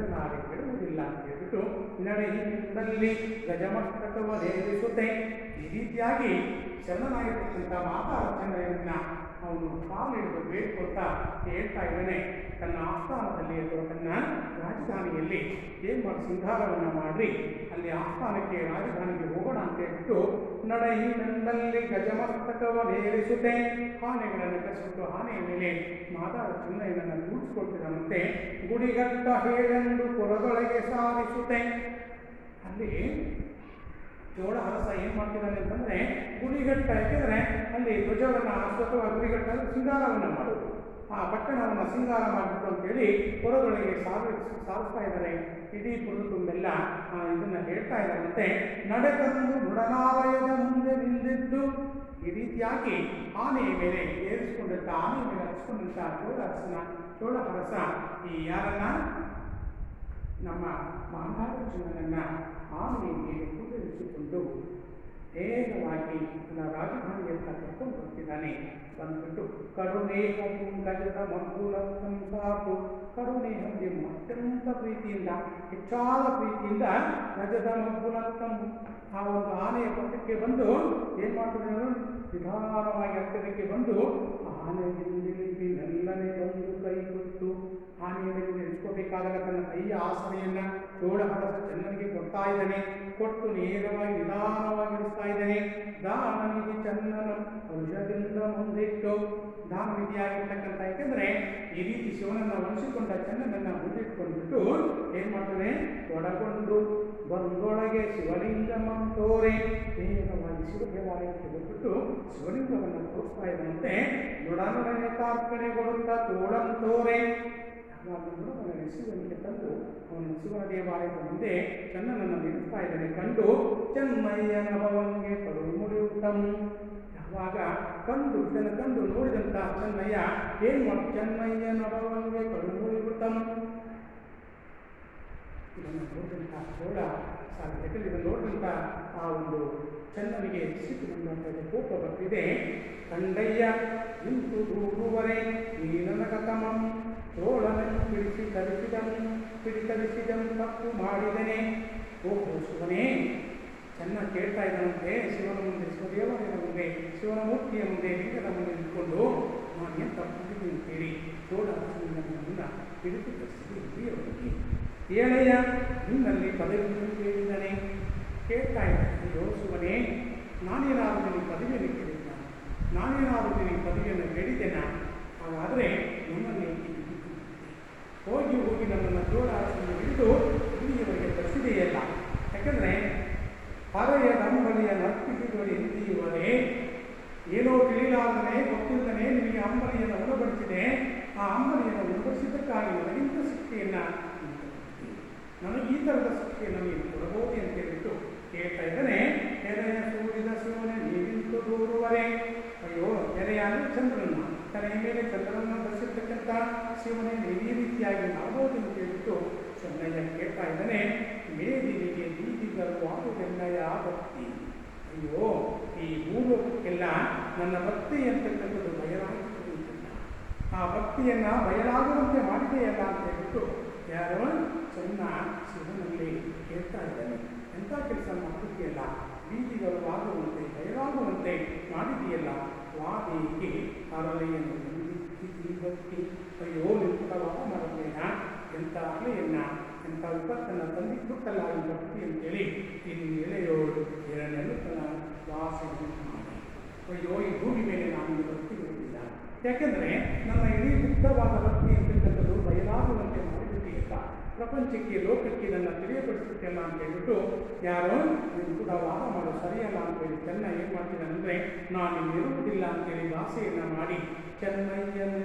ಬಿಡುವುದಿಲ್ಲ ಅಂತ ಹೇಳ್ಬಿಟ್ಟು ನಡೆಹಿಂದಲ್ಲಿ ಗಜಮಸ್ತಕವನ್ನೇರಿಸುತ್ತೆ. ಈ ರೀತಿಯಾಗಿ ಶರಣನಾಗಿರ್ತಕ್ಕಂಥ ಮಾತಾಡ ಚೆನ್ನಯ್ಯನನ್ನ ಅವನು ಕಾಲಿಡಿದು ಬೇಡ್ಕೊಳ್ತಾ ಹೇಳ್ತಾ ಇದ್ದಾನೆ. ತನ್ನ ಆಸ್ಥಾನದಲ್ಲಿ ಅಥವಾ ತನ್ನ ರಾಜಧಾನಿಯಲ್ಲಿ ಏನು ಮಾಡಿ ಸಿಂಗಾರವನ್ನು ಮಾಡಿ ಅಲ್ಲಿ ಆಸ್ಥಾನಕ್ಕೆ ರಾಜಧಾನಿಗೆ ಹೋಗೋಣ ಅಂತ ಹೇಳ್ಬಿಟ್ಟು ನಡೆಹಿಂದಲ್ಲಿ ಗಜಮಸ್ತಕವನ್ನೇರಿಸುತ್ತೆ. ಆನೆಗಳನ್ನು ಕಸಿಬಿಟ್ಟು ಆನೆಯ ಮೇಲೆ ಮಾತಾಡ ಚೆನ್ನಯ್ಯನನ್ನು ಕೂಡಿಸ್ಕೊಳ್ತಿದ್ದಾನಂತೆ. ಗುಡಿಗಟ್ಟ ಹೇಳೆಂದು ಪುರದೊಳಗೆ ಸಾರಿಸುತ್ತೆ. ಅಲ್ಲಿ ಚೋಳಹರಸ ಏನು ಮಾಡ್ತಿದ್ದಾನೆ ಅಂತಂದರೆ, ಗುಡಿಗಟ್ಟ, ಯಾಕೆಂದರೆ ಅಲ್ಲಿ ಧ್ವಜವನ್ನು ಅಥವಾ ಗುಡಿಗಟ್ಟ ಸಿಂಗಾರವನ್ನು ಮಾಡೋದು, ಆ ಪಟ್ಟಣವನ್ನು ಸಿಂಗಾರ ಮಾಡಿಬಿಟ್ಟು ಅಂತೇಳಿ ಪುರದೊಳಗೆ ಸಾರಿಸ್ತಾ ಇದ್ದಾರೆ. ಇಡೀ ಪುರ ತುಂಬೆಲ್ಲ ಇದನ್ನು ಹೇಳ್ತಾ ಇದ್ದಾರಂತೆ. ನಡೆದಂದು ಮೃಡನಾಲಯದ ಮುಂದೆ ನಿಂದಿದ್ದು. ಈ ರೀತಿಯಾಗಿ ಆನೆಯ ಮೇಲೆ ಏರಿಸಿಕೊಂಡಂಥ, ಆನೆಯ ಮೇಲೆ ಹಚ್ಕೊಂಡಂಥ ಚೋಳಹರಸ ಈ ಯಾರನ್ನ, ನಮ್ಮ ಮಾದಾರ ಚೆನ್ನನನ್ನು ಆನೆಯ ಮೇಲೆ ಕುದುರಿಸಿಕೊಂಡು ನೇರವಾಗಿ ತನ್ನ ರಾಜಧಾನಿಯತ್ತ ಕರ್ಕೊಂಡು ಬರ್ತಿದ್ದಾನೆ. ಬಂದ್ಬಿಟ್ಟು ಕರುಣೇಹ ಗಜದ ಮಂಗುಲತ್ತಂ ಸಾಕು. ಕರುಣೇಹ ಅತ್ಯಂತ ಪ್ರೀತಿಯಿಂದ, ಹೆಚ್ಚಾದ ಪ್ರೀತಿಯಿಂದ ಗಜದ ಮಂಗುಲತ್ತಂ ಆ ಒಂದು ಆನೆಯ ಪಕ್ಕಕ್ಕೆ ಬಂದು ಏನು ಮಾಡ್ತಿದ್ದಾನು, ನಿಧಾನವಾಗಿ ಹತ್ತಿರಕ್ಕೆ ಬಂದು ಆನೆಯಲ್ಲಿ ಮೆಲ್ಲನೆ ಬಂದು ಕೈ ಕೊಟ್ಟು ಆನೆಯ ಮೇಲೆ ನೆನೆಸ್ಕೋಬೇಕಾದಾಗ ತನ್ನ ಕೈಯ ಆಸರೆಯನ್ನು ಚೋಳಹರಸ ಚೆನ್ನನಿಗೆ ಕೊಡ್ತಾ ಇದ್ದಾನೆ. ಕೊಟ್ಟು ನೇರವಾಗಿ ನಿಧಾನವಾಗಿ ಇಳಿಸ್ತಾ ಇದ್ದಾನೆ. ದಾನನಿಧಿ ಚೆನ್ನನು ಔಷಧದಿಂದ ಮುಂದಿಟ್ಟು, ದಾನನಿಧಿಯಾಗಿರ್ತಕ್ಕಂಥ, ಯಾಕೆಂದರೆ ಈ ರೀತಿ ಶಿವನನ್ನು ಉಳಿಸಿಕೊಂಡ ಚೆನ್ನನನ್ನು ಮುಂದಿಟ್ಕೊಂಡ್ಬಿಟ್ಟು ಏನು ಮಾಡ್ತಾನೆ, ಒಳಗೊಂಡು ಬಂದೊಳಗೆ ಶಿವಲಿಂಗಮಂ ತೋರೆ. ನೇರವಾಗಿ ಶಿವ ದೇವಾಲಯಕ್ಕೆ ಹೋಗ್ಬಿಟ್ಟು ಶಿವಲಿಂಗವನ್ನು ತೋರಿಸ್ತಾ ಇದ್ದಂತೆ. ನೊಡನೊಡನೆ ತಾರ್ಪಣೆ ಕೊಡುತ್ತಾ ತೋಳಂತೋರೆ. ಅವನ ಶಿವನಿಗೆ ತಂದು ಅವನ ಶಿವನ ದೇವಾಲಯದ ಮುಂದೆ ಚೆನ್ನನನ್ನು ನಿಲ್ಲಿಸ್ತಾ ಇದ್ದಾನೆ. ಕಂಡು ಚೆನ್ನಯ್ಯನ ಭವನ್ಗೆ ಕಡು ಮುಡಿಯುತ್ತಂ. ಯಾವಾಗ ಇದನ್ನು ಕಂಡು ನೋಡಿದಂಥ ಚೆನ್ನಯ್ಯ ಏನು ಮಾಡಿ ಚೆನ್ನಯ್ಯನೊಡವನಿಗೆ ಕಳುಮೂಳಿಗುತ್ತಂ. ಇದನ್ನು ನೋಡಿದಂಥ ಚೋಳ ಯಾಕಂದ್ರೆ ಇದನ್ನು ನೋಡಿದಂಥ ಆ ಒಂದು ಚೆನ್ನನಿಗೆ ಸಿಟ್ಟು ಬಂದಂಥದ್ದು, ಕೋಪ ಬರ್ತಿದೆ. ಕಂಡಯ್ಯ ನಿಂತು ದೂರುವರೆ ನೀನನ ಕಥಮಂ ಚೋಳನನ್ನು ಪಿಡಿತರಿಸಿದಂ ತಪ್ಪು ಮಾಡಿದನೆ. ಓಹೋ ಶಿವನೇ, ಚೆನ್ನ ಕೇಳ್ತಾ ಇದ್ದನಂತೆ ಶಿವನ ಮುಂದೆ, ಶಿವದೇವನ ಮುಂದೆ, ಶಿವನ ಮೂರ್ತಿಯ ಮುಂದೆ, ಲಿಂಗದ ಮುಂದೆ ನಿಂತ್ಕೊಂಡು ನಾನು ಏನು ತಪ್ಪಿದ್ದೀನಿ ಅಂತೇಳಿ ಚೋಳ ನನ್ನನ್ನು ಪಿಡಿತು ತರಿಸಿದೆ. ಏಳಯ್ಯ ನಿನ್ನಲ್ಲಿ ಪದವಿಯನ್ನು ಕೇಳಿದ್ದಾನೆ. ಕೇಳ್ತಾ ಇದ್ದಾನೆ, ಅಯ್ಯೋ ಶಿವನೇ, ನಾನೇನಾದರೂ ನಿನಗೆ ಪದವಿಯನ್ನು ಕೇಳಿದ್ದ, ನಾನೇನಾದರೂ ನಿನಗೆ ಪದವಿಯನ್ನು ಹೇಳಿದ್ದೇನಾ? ಹಾಗಾದರೆ ನಮ್ಮಲ್ಲಿ ಹೋಗಿ ನಮ್ಮನ್ನು ಚೋಳಾಸನ್ನು ಹಿಡಿದು ಇಲ್ಲಿಯವರೆಗೆ ತರಿಸಿದೆಯಲ್ಲ. ಯಾಕಂದರೆ ಹರೆಯ ನಂಬಲಿಯ ನರ್ತಿಸಿದವರು ಎಂದಿರುವರೆ ಏನೋ ತಿಳಿಲಾರದನೆ ಗೊತ್ತಿಲ್ಲದನೆ ನಿಮಗೆ ಅಂಬಲಿಯನ್ನು ಉಣಬಡಿಸಿದೆ. ಆ ಅಂಬಲಿಯನ್ನು ಉಣಬಡಿಸಿದ್ದಕ್ಕಾಗಿ ನನಗಿಂತ ಶಿಕ್ಷೆಯನ್ನು, ನನಗೆ ಈ ಥರದ ಶಿಕ್ಷೆಯನ್ನು ನೀನು ಕೊಡಬಹುದು ಅಂತ ಹೇಳಿಬಿಟ್ಟು ಕೇಳ್ತಾ ಇದ್ದಾನೆ. ಕೆರೆಯ ಸೂರಿದ ಶಿವನೇ ನೀವಿಂತು ದೂರುವರೆ. ಅಯ್ಯೋ, ಕೆರೆಯ ಅಂದರೆ ಚಂದ್ರನ, ಕೆರೆಯ ಮೇಲೆ ಚಂದ್ರನನ್ನು ಧರಿಸಿರ್ತಕ್ಕಂಥ ಶಿವನೇ ನೀವು ಈ ರೀತಿಯಾಗಿ ಮಾಡಬಹುದು ಅಂತ ಹೇಳಿಬಿಟ್ಟು ಚೆನ್ನಯ್ಯ ಕೇಳ್ತಾ ಇದ್ದಾನೆ. ಮೇದಿನಿಗೆ ಬೀದಿಗಳು ಆಗುವುದೆನ್ನಯ್ಯ ಭಕ್ತಿ. ಅಯ್ಯೋ, ಈ ಮೂಲಕ್ಕೆಲ್ಲ ನನ್ನ ಭಕ್ತಿ ಅಂತಕ್ಕಂಥದ್ದು ಬಯಲಾಗುತ್ತದೆ ಅಂತಲ್ಲ, ಆ ಭಕ್ತಿಯನ್ನು ಬಯಲಾಗುವಂತೆ ಮಾಡಿದೆಯಲ್ಲ ಅಂತ ಹೇಳ್ಬಿಟ್ಟು ಯಾರೋ ಚೆನ್ನ ಶಿವನಲ್ಲಿ ಕೇಳ್ತಾ ಇದ್ದಾನೆ. ಎಂಥ ಕೆಲಸ ಮಾಡುತ್ತಿದೆಯಲ್ಲ, ಬೀದಿಗಳು ಆಗುವಂತೆ ಬಯಲಾಗುವಂತೆ ಮಾಡಿದೆಯಲ್ಲ, ವಾದಿಗೆ ಅರಳೆಯನ್ನು ಭಕ್ತಿ. ಅಯ್ಯೋ, ನಿಂತುಟವಾದ ಮಾಡಬೇಡ, ಎಂಥ ಅಲೆಯನ್ನು, ಎಂಥ ವಿಪತ್ತನ್ನು ತಂದಿಟ್ಟುತ್ತಲ್ಲ ಈ ಭಕ್ತಿ ಅಂತೇಳಿ ಇಲ್ಲಿ ಎಳೆಯೋಳು ಎರಡೆಲ್ಲತನ ವಾಸನೆ ಮಾಡಿ. ಅಯ್ಯೋ, ಈ ಭೂಮಿ ಮೇಲೆ ನಾನು ಈ ಭಕ್ತಿ ಇರುವುದಿಲ್ಲ. ಯಾಕೆಂದರೆ ನನ್ನ ಇಡೀ ಬುದ್ಧವಾದ ಭಕ್ತಿ ಅಂತಕ್ಕಂಥದ್ದು ಬಯಲಾಗುವಂತೆ ಮಾಡಿಬಿಟ್ಟಿಲ್ಲ, ಪ್ರಪಂಚಕ್ಕೆ ಲೋಕಕ್ಕೆ ನನ್ನ ತಿಳಿಯಪಡಿಸುತ್ತಿಲ್ಲ ಅಂತ ಹೇಳ್ಬಿಟ್ಟು ಯಾರೋ ನೀನು ಕೂಡ ವಾದ ಮಾಡೋ ಸರಿಯಲ್ಲ ಅಂತೇಳಿ ಚೆನ್ನ ಏನು ಮಾಡ್ತಿದ್ದಾನಂದರೆ ನಾನು ಇರುವುದಿಲ್ಲ ಅಂತೇಳಿ ಭಾಷೆಯನ್ನು ಮಾಡಿ ಚೆನ್ನಯ್ಯನ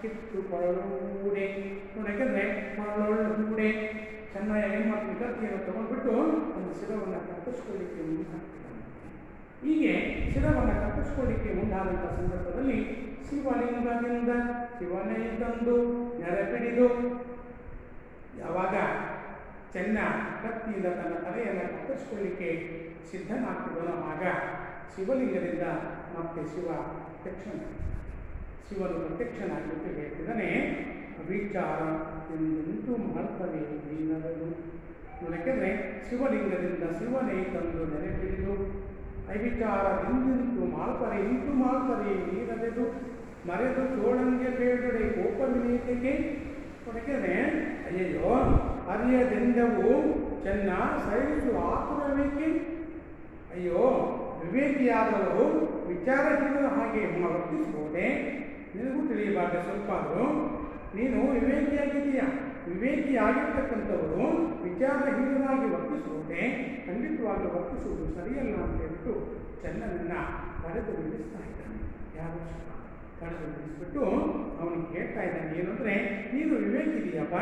ಕಿತ್ತು ಕೊರಳೂಡೆ. ಯಾಕಂದರೆ ಕೊರಳೂಡೆ ಚೆನ್ನಯ್ಯ ಏನು ಮಾಡ್ತೀನಿ ಕತ್ತಿಯನ್ನು ತಗೊಂಡ್ಬಿಟ್ಟು ಒಂದು ಶಿರವನ್ನು ಕತ್ತರಿಸ್ಕೊಳ್ಳಿಕ್ಕೆ ಮುಂದಾಗ್ತಿದ್ದಾನೆ. ಹೀಗೆ ಶಿರವನ್ನು ಕತ್ತರಿಸ್ಕೊಳ್ಳಿಕ್ಕೆ ಮುಂದಾದಂಥ ಸಂದರ್ಭದಲ್ಲಿ ಶಿವಲಿಂಗದಿಂದ ಶಿವನೇ ತಂದು ನೆರೆಪಿಡಿದು ಯಾವಾಗ ಚೆನ್ನ ಕತ್ತಿಯಿಂದ ತನ್ನ ತಲೆಯನ್ನು ಕತ್ತರಿಸಿಕೊಳ್ಳಿಕ್ಕೆ ಸಿದ್ಧನಾಗ್ತಿದ್ದನೋ ಆಗ ಶಿವಲಿಂಗದಿಂದ ಮತ್ತೆ ಶಿವನು ಪ್ರತ್ಯಕ್ಷನಾಗಿಬಿಟ್ಟು ಹೇಳ್ತಿದ್ದಾನೆ. ವಿಚಾರ ಎಂದೆಂತೂ ಮಾಡ್ತಾನೆ ನೀನದು. ಯಾಕೆಂದರೆ ಶಿವಲಿಂಗದಿಂದ ಶಿವನೇ ತಂದು ನೆರೆಪಿಡಿದು ಅವಿಚಾರದಿಂದಿಂತು ಮಾಡ್ತಾರೆ ಇಂತು ಮಾಡ್ತಾರೆ ನೀನದೆದು ಮರೆದು ಚೋಳಂಗೆ ಬೇಡಡೆ ಕೋಪ ವಿನೀತಿಗೆ. ಯಾಕೆಂದರೆ ಅಯ್ಯಯ್ಯೋ, ಅರಿಯದೆಂದವು ಚೆನ್ನ ಸಹಿಸು ಆತುರಬೇಕೆ. ಅಯ್ಯೋ, ವಿವೇಕಿಯಾದವರು ವಿಚಾರಹೀನರ ಹಾಗೆ ವರ್ತಿಸಬಹುದೇ? ನಿನಗೂ ತಿಳಿಯಬಾರ್ದೆ ಸ್ವಲ್ಪ ಆದರೂ. ನೀನು ವಿವೇಕಿಯಾಗಿದ್ದೀಯಾ? ವಿವೇಕಿಯಾಗಿರ್ತಕ್ಕಂಥವರು ವಿಚಾರಹೀನರಾಗಿ ವರ್ತಿಸಬಹುದೇ? ಖಂಡಿತವಾಗಿ ವರ್ತಿಸುವುದು ಸರಿಯಲ್ಲ ಅಂತ ಹೇಳ್ಬಿಟ್ಟು ಚೆನ್ನನನ್ನು ಕಳೆದು ಬಿಡಿಸ್ತಾ ಇದ್ದಾನೆ. ಯಾರು ಕಳೆದು ಬಿಡಿಸ್ಬಿಟ್ಟು ಅವನಿಗೆ ಕೇಳ್ತಾ ಇದ್ದಾನೆ, ಏನಂದರೆ ನೀನು ವಿವೇಕಿದೆಯಪ್ಪ,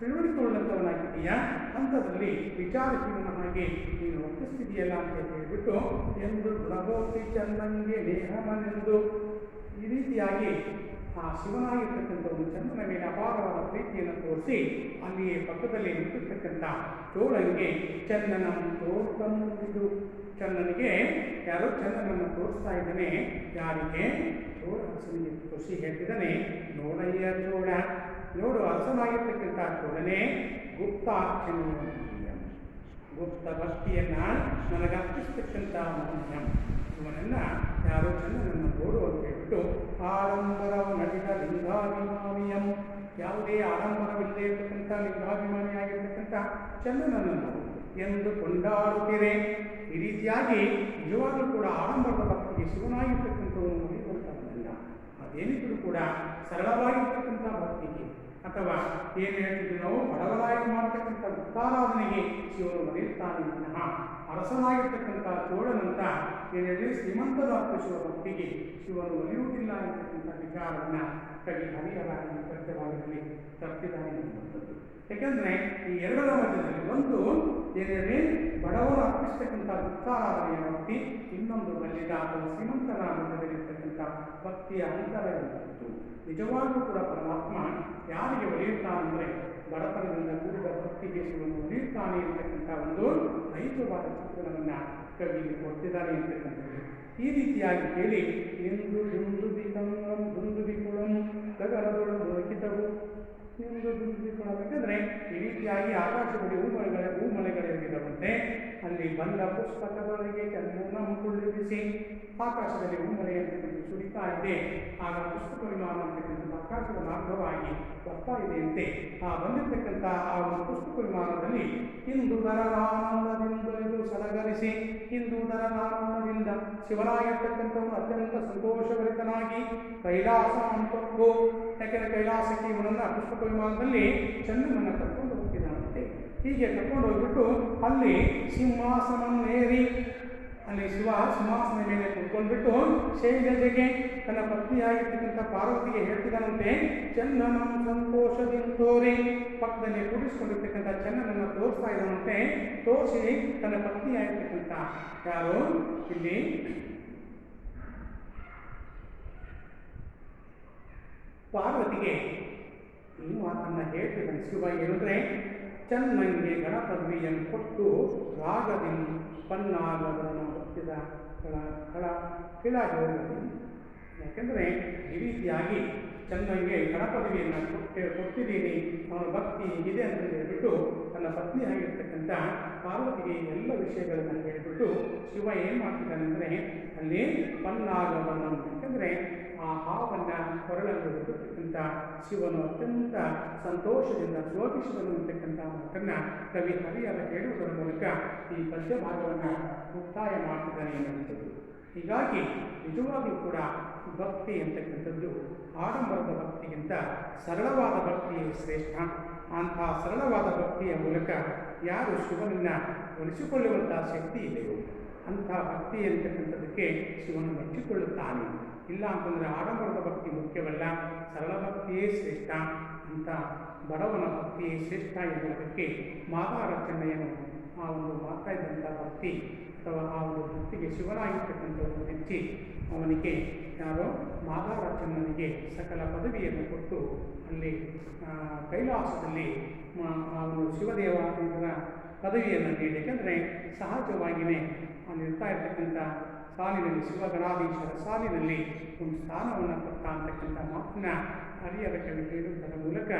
ತಿಳುವಳಿಕೊಳ್ಳುವಂಥವನಾಗಿದ್ದೀಯಾ, ಅಂಥದ್ರಲ್ಲಿ ವಿಚಾರಹೀನನ ಹಾಗೆ ನೀನು ವರ್ತಿಸ್ತಿದೆಯಲ್ಲ ಅಂತ ಹೇಳಿಬಿಟ್ಟು ಎಂದು ಗುಣಭೋಕ್ತಿ ಚೆನ್ನಂಗೆ ನೇಹಮನೆಂದು ಈ ರೀತಿಯಾಗಿ ಆ ಶಿವನಾಗಿರ್ತಕ್ಕಂಥವನು ಚಂದ್ರನ ಮೇಲೆ ಅಪಾರವಾದ ಪ್ರೀತಿಯನ್ನು ತೋರಿಸಿ ಅಲ್ಲಿಯೇ ಪಕ್ಕದಲ್ಲಿ ನಿಂತಿರ್ತಕ್ಕಂಥ ಚೋಳನಿಗೆ ಚಂದನನ್ನು ತೋರ್ಸಂದು. ಚಂದನಿಗೆ ಯಾರೋ ಚಂದನನ್ನು ತೋರಿಸ್ತಾ ಇದ್ದಾನೆ. ಯಾರಿಗೆ? ಚೋಳ ಅರಸನಿಗೆ ಖುಷಿ ಹೇಳ್ತಿದ್ದಾನೆ. ನೋಡಯ್ಯ ಚೋಳ, ನೋಡು ಅರಸನಾಗಿರ್ತಕ್ಕಂಥ ಚೋಳನೇ ಗುಪ್ತಾರ್ಚನೆಯ ಗುಪ್ತ ಭಕ್ತಿಯನ್ನು ನನಗರ್ಪಿಸ್ತಕ್ಕಂಥ ಮೌನ್ಯಂ. ಇವನನ್ನು ಯಾರೋ ಚಂದನನ್ನು ನೋಡು ಅಂತ ಹೇಳ್ಬಿಟ್ಟು ಆಡಂಬರವ ನಡೆದ ಲಿಂಗಾಭಿಮಾನಿಯಂ, ಯಾವುದೇ ಆಡಂಬರವಿಲ್ಲದೆ ಇರತಕ್ಕಂಥ ಲಿಂಗಾಭಿಮಾನಿಯಾಗಿರ್ತಕ್ಕಂಥ ಚಂದನನ್ನು ಎಂದು ಕೊಂಡಾಡುತ್ತೀರೆ. ಈ ರೀತಿಯಾಗಿ ನಿಜವಾಗಲೂ ಕೂಡ ಆಡಂಬರದ ಭಕ್ತಿಗೆ ಶಿವನಾಗಿರ್ತಕ್ಕಂಥವನು ಮುಗಿಕೊಳ್ತಾನಲ್ಲ. ಅದೇನಿದ್ರೂ ಕೂಡ ಸರಳವಾಗಿರ್ತಕ್ಕಂಥ ಭಕ್ತಿಗೆ ಅಥವಾ ಏನು ಹೇಳ್ತಿದ್ವಿ ನಾವು ಬಡವರಾಗಿ ಮಾಡತಕ್ಕಂಥ ಉತ್ತಾರಾಧನೆಗೆ ಶಿವನು ಮರೆಯುತ್ತಾನೆ ವಿನಃ ಅರಸನಾಗಿರ್ತಕ್ಕಂಥ ಚೋಳನಂತ ಏನು ಹೇಳಿ ಶ್ರೀಮಂತದ ಅರ್ಪಿಸುವ ಭಕ್ತಿಗೆ ಶಿವನು ಒಲಿಯುವುದಿಲ್ಲ ಅಂತಕ್ಕಂಥ ವಿಚಾರವನ್ನು ಕವಿ ಹರಿಹರಾಗಿ ಸತ್ಯವಾಗಲಿ ತಪ್ಪಿದ್ದಾನೆ ಅನ್ನುವಂಥದ್ದು. ಯಾಕೆಂದರೆ ಈ ಎರಡರ ಮಧ್ಯದಲ್ಲಿ ಒಂದು ಏನೇ ಬಡವರು ಅರ್ಪಿಸ್ತಕ್ಕಂಥ ಭಕ್ತಾರಾಧನೆಯ ಭಕ್ತಿ, ಇನ್ನೊಂದು ಬಲ್ಲಿದ ಅಥವಾ ಶ್ರೀಮಂತರ ಮಧ್ಯದಲ್ಲಿರ್ತಕ್ಕಂಥ ಭಕ್ತಿಯ ಅಂತರ ಇರುವಂಥದ್ದು. ನಿಜವಾಗ್ಲೂ ಕೂಡ ಪರಮಾತ್ಮ ಯಾರಿಗೆ ಒಲಿಯುತ್ತಾನೆಂದರೆ ಬಡತನದಿಂದ ಕೂಡಿದ ಭಕ್ತಿಗೆ ಶಿವನು ಒಲಿಯುತ್ತಾನೆ ಅಂತಕ್ಕಂಥ ಒಂದು ನೈಜವಾದ ಚಿತ್ರಣವನ್ನು ಕವಿ ಕೊಡ್ತಿದ್ದಾರೆ ಅಂತಕ್ಕಂಥದ್ದು. ಈ ರೀತಿಯಾಗಿ ಕೇಳಿ ಎಂದು ದುಂದುಬಿಕುಳಂ ಗಗನದೊಳು ಮುಳುಗಿದವು. ಎಂದು ದುಂದುಬಿಕುಳಬೇಕಂದ್ರೆ ಈ ರೀತಿಯಾಗಿ ಆಕಾಶದಲ್ಲಿ ಹೂಮಳೆಗಳಿರುವಂತೆ ಅಲ್ಲಿ ಬಂದ ಪುಸ್ತಕದೊಳಗೆ ಚಂದನ ಕುಳ್ಳಿರಿಸಿ ಆಕಾಶದಲ್ಲಿ ಹೂಮಳೆ ಅಂತಕ್ಕಂಥ ಸುರಿತಾ ಇದೆ. ಆಗ ಪುಸ್ತಕ ವಿಮಾನ ಅಂತಕ್ಕಂಥದ್ದು ಆಕಾಶದ ಮಾರ್ಗವಾಗಿ ಬರ್ತಾ ಇದೆಯಂತೆ. ಆ ಬಂದಿರತಕ್ಕಂಥ ಆ ಒಂದು ಪುಸ್ತಕ ವಿಮಾನದಲ್ಲಿ ಹಿಂದೂದರ ಆನಂದದಿಂದಲೂ ಸಲಗರಿಸಿ, ಹಿಂದೂದರ ಆನಂದದಿಂದ ಶಿವನಾಗಿರ್ತಕ್ಕಂಥವನು ಅತ್ಯಂತ ಸಂತೋಷಭರಿತನಾಗಿ ಕೈಲಾಸ ಅಂತಕ್ಕೂ, ಯಾಕೆಂದರೆ ಕೈಲಾಸಕ್ಕೆ ಇವನನ್ನು ಪುಸ್ತಕ ವಿಮಾನದಲ್ಲಿ ಚಂದನನ್ನು ಕರ್ಕೊಂಡು ಹೋಗ್ತಿದ್ದಾನಂತೆ. ಹೀಗೆ ಕರ್ಕೊಂಡು ಹೋಗ್ಬಿಟ್ಟು ಅಲ್ಲಿ ಸಿಂಹಾಸನನ್ನೇರಿ ಅಲ್ಲಿ ಶಿವ ಸಿಂಹಾಸನ ಮೇಲೆ ಕುತ್ಕೊಂಡ್ಬಿಟ್ಟು ಶೈಲಜೆಗೆ ತನ್ನ ಪತ್ನಿಯಾಗಿರ್ತಕ್ಕಂಥ ಪಾರ್ವತಿಗೆ ಹೇಳ್ತಿದ್ದಾನಂತೆ, ಚನ್ನನಂ ಸಂತೋಷದಿಂದ ತೋರಿ. ಪಕ್ಕದಲ್ಲಿ ಕೂಡಿಸ್ಕೊಂಡಿರ್ತಕ್ಕಂಥ ಚನ್ನನನ್ನು ತೋರಿಸ್ತಾ ಇದ್ದಾನಂತೆ. ತೋರಿಸಿ ತನ್ನ ಪತ್ನಿಯಾಗಿರ್ತಕ್ಕಂಥ ಯಾರು ಇಲ್ಲಿ ಪಾರ್ವತಿಗೆ ಈ ಮಾತನ್ನು ಹೇಳ್ತಿದ್ದಾನೆ ಶಿವ. ಏನಂದರೆ ಚನ್ನಂಗೆ ಗಣಪದವಿಯನ್ನು ಕೊಟ್ಟು ರಾಗದಿಂದ ಪನ್ನಾಗವನ್ನು ಹೊತ್ತಿದ ಕೆಳಗೆ. ಯಾಕೆಂದರೆ ಈ ರೀತಿಯಾಗಿ ಚನ್ನಂಗೆ ಗಣಪದವಿಯನ್ನು ಕೊಟ್ಟಿದ್ದೀನಿ, ಅವನ ಭಕ್ತಿ ಇದೆ ಅಂತ ಹೇಳಿಬಿಟ್ಟು ತನ್ನ ಪತ್ನಿ ಆಗಿರ್ತಕ್ಕಂಥ ಪಾರ್ವತಿಗೆ ಎಲ್ಲ ವಿಷಯಗಳನ್ನು ಹೇಳಿಬಿಟ್ಟು ಶಿವ ಏನು ಮಾಡ್ತಿದ್ದಾನೆ ಅಂದರೆ ಅಲ್ಲಿ ಪನ್ನಾಗವನ್ನು, ಯಾಕೆಂದರೆ ಆ ಹಾವನ್ನು ಹೊರಳನ್ನು ಬಿಟ್ಟಿರ್ತಕ್ಕಂಥ ಶಿವನು ಅತ್ಯಂತ ಸಂತೋಷದಿಂದ ಶೋಭಿಸಿದನು ಅಂತಕ್ಕಂಥ ಮಾತನ್ನು ಕವಿ ಹರಿಯಾದ ಹೇಳುವುದರ ಮೂಲಕ ಈ ಪದ್ಯ ಭಾಗವನ್ನು ಮುಕ್ತಾಯ ಮಾಡ್ತಿದ್ದಾನೆ ಎನ್ನುವಂಥದ್ದು. ಹೀಗಾಗಿ ನಿಜವಾಗಿಯೂ ಕೂಡ ಭಕ್ತಿ ಅಂತಕ್ಕಂಥದ್ದು ಆಡಂಬರದ ಭಕ್ತಿಗಿಂತ ಸರಳವಾದ ಭಕ್ತಿಯೇ ಶ್ರೇಷ್ಠ. ಅಂಥ ಸರಳವಾದ ಭಕ್ತಿಯ ಮೂಲಕ ಯಾರು ಶಿವನನ್ನು ಒಲಿಸಿಕೊಳ್ಳುವಂಥ ಶಕ್ತಿ ಇದೆಯೋ ಅಂಥ ಭಕ್ತಿ ಅಂತಕ್ಕಂಥದ್ದಕ್ಕೆ ಶಿವನು ಮೆಚ್ಚಿಕೊಳ್ಳುತ್ತಾನೆ. ಇಲ್ಲ ಅಂತಂದರೆ ಆಡಂಬರದ ಭಕ್ತಿ ಮುಖ್ಯವಲ್ಲ, ಸರಳ ಭಕ್ತಿಯೇ ಶ್ರೇಷ್ಠ, ಅಂತ ಬಡವನ ಭಕ್ತಿಯೇ ಶ್ರೇಷ್ಠ ಎನ್ನುವುದಕ್ಕೆ ಮಾದಾರ ಚೆನ್ನಯ್ಯನು ಆ ಒಂದು ಮಾಡ್ತಾ ಇದ್ದಂಥ ಭಕ್ತಿ ಅಥವಾ ಆ ಒಂದು ಭಕ್ತಿಗೆ ಶಿವನಾಗಿರ್ತಕ್ಕಂಥವನ್ನು ಮೆಚ್ಚಿ ಅವನಿಗೆ ಯಾರೋ ಮಾದಾರ ಚೆನ್ನನಿಗೆ ಸಕಲ ಪದವಿಯನ್ನು ಕೊಟ್ಟು ಅಲ್ಲಿ ಕೈಲಾಸದಲ್ಲಿ ಆ ಒಂದು ಶಿವದೇವರ ಪದವಿಯನ್ನು ನೀಡಿ, ಏಕೆಂದರೆ ಸಹಜವಾಗಿಯೇ ಅಲ್ಲಿರ್ತಾ ಇರ್ತಕ್ಕಂಥ ಸಾಲಿನಲ್ಲಿ ಶಿವಗಣಾಧೀಶರ ಸಾಲಿನಲ್ಲಿ ಒಂದು ಸ್ಥಾನವನ್ನು ಕೊಟ್ಟ ಅಂತಕ್ಕಂಥ ಮಾತನ್ನ ಹರಿಹರ ಕವಿ ಹೇಳುವುದರ ಮೂಲಕ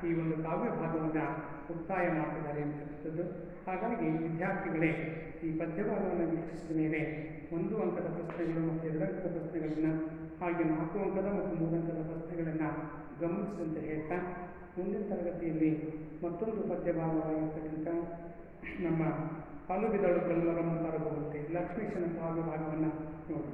ಈ ಒಂದು ಕಾವ್ಯ ಭಾಗವನ್ನು ಮುಕ್ತಾಯ ಮಾಡ್ತಿದ್ದಾರೆ ಅಂತಕ್ಕಂಥದ್ದು. ಹಾಗಾಗಿ ವಿದ್ಯಾರ್ಥಿಗಳೇ ಈ ಪದ್ಯಭಾಗವನ್ನು ವೀಕ್ಷಿಸಿದ ಮೇಲೆ 1 ಅಂಕದ ಪ್ರಶ್ನೆಗಳು ಮತ್ತು 2 ಅಂಕದ ಪ್ರಶ್ನೆಗಳನ್ನು ಹಾಗೆ 4 ಅಂಕದ ಮತ್ತು 3 ಅಂಕದ ಪ್ರಶ್ನೆಗಳನ್ನು ಗಮನಿಸಿದಂತೆ ಹೇಳ್ತಾ ಮುಂದಿನ ತರಗತಿಯಲ್ಲಿ ಮತ್ತೊಂದು ಪದ್ಯಭಾಗವಾಗಿರ್ತಕ್ಕಂಥ ನಮ್ಮ ಹಾಲು ಬಿದಳು ಕಲ್ಲರಂ ತರಬಹುದು ಲಕ್ಷ್ಮೀಶನ ಕಾವ್ಯ ಭಾಗವನ್ನು ನೋಡೋಣ.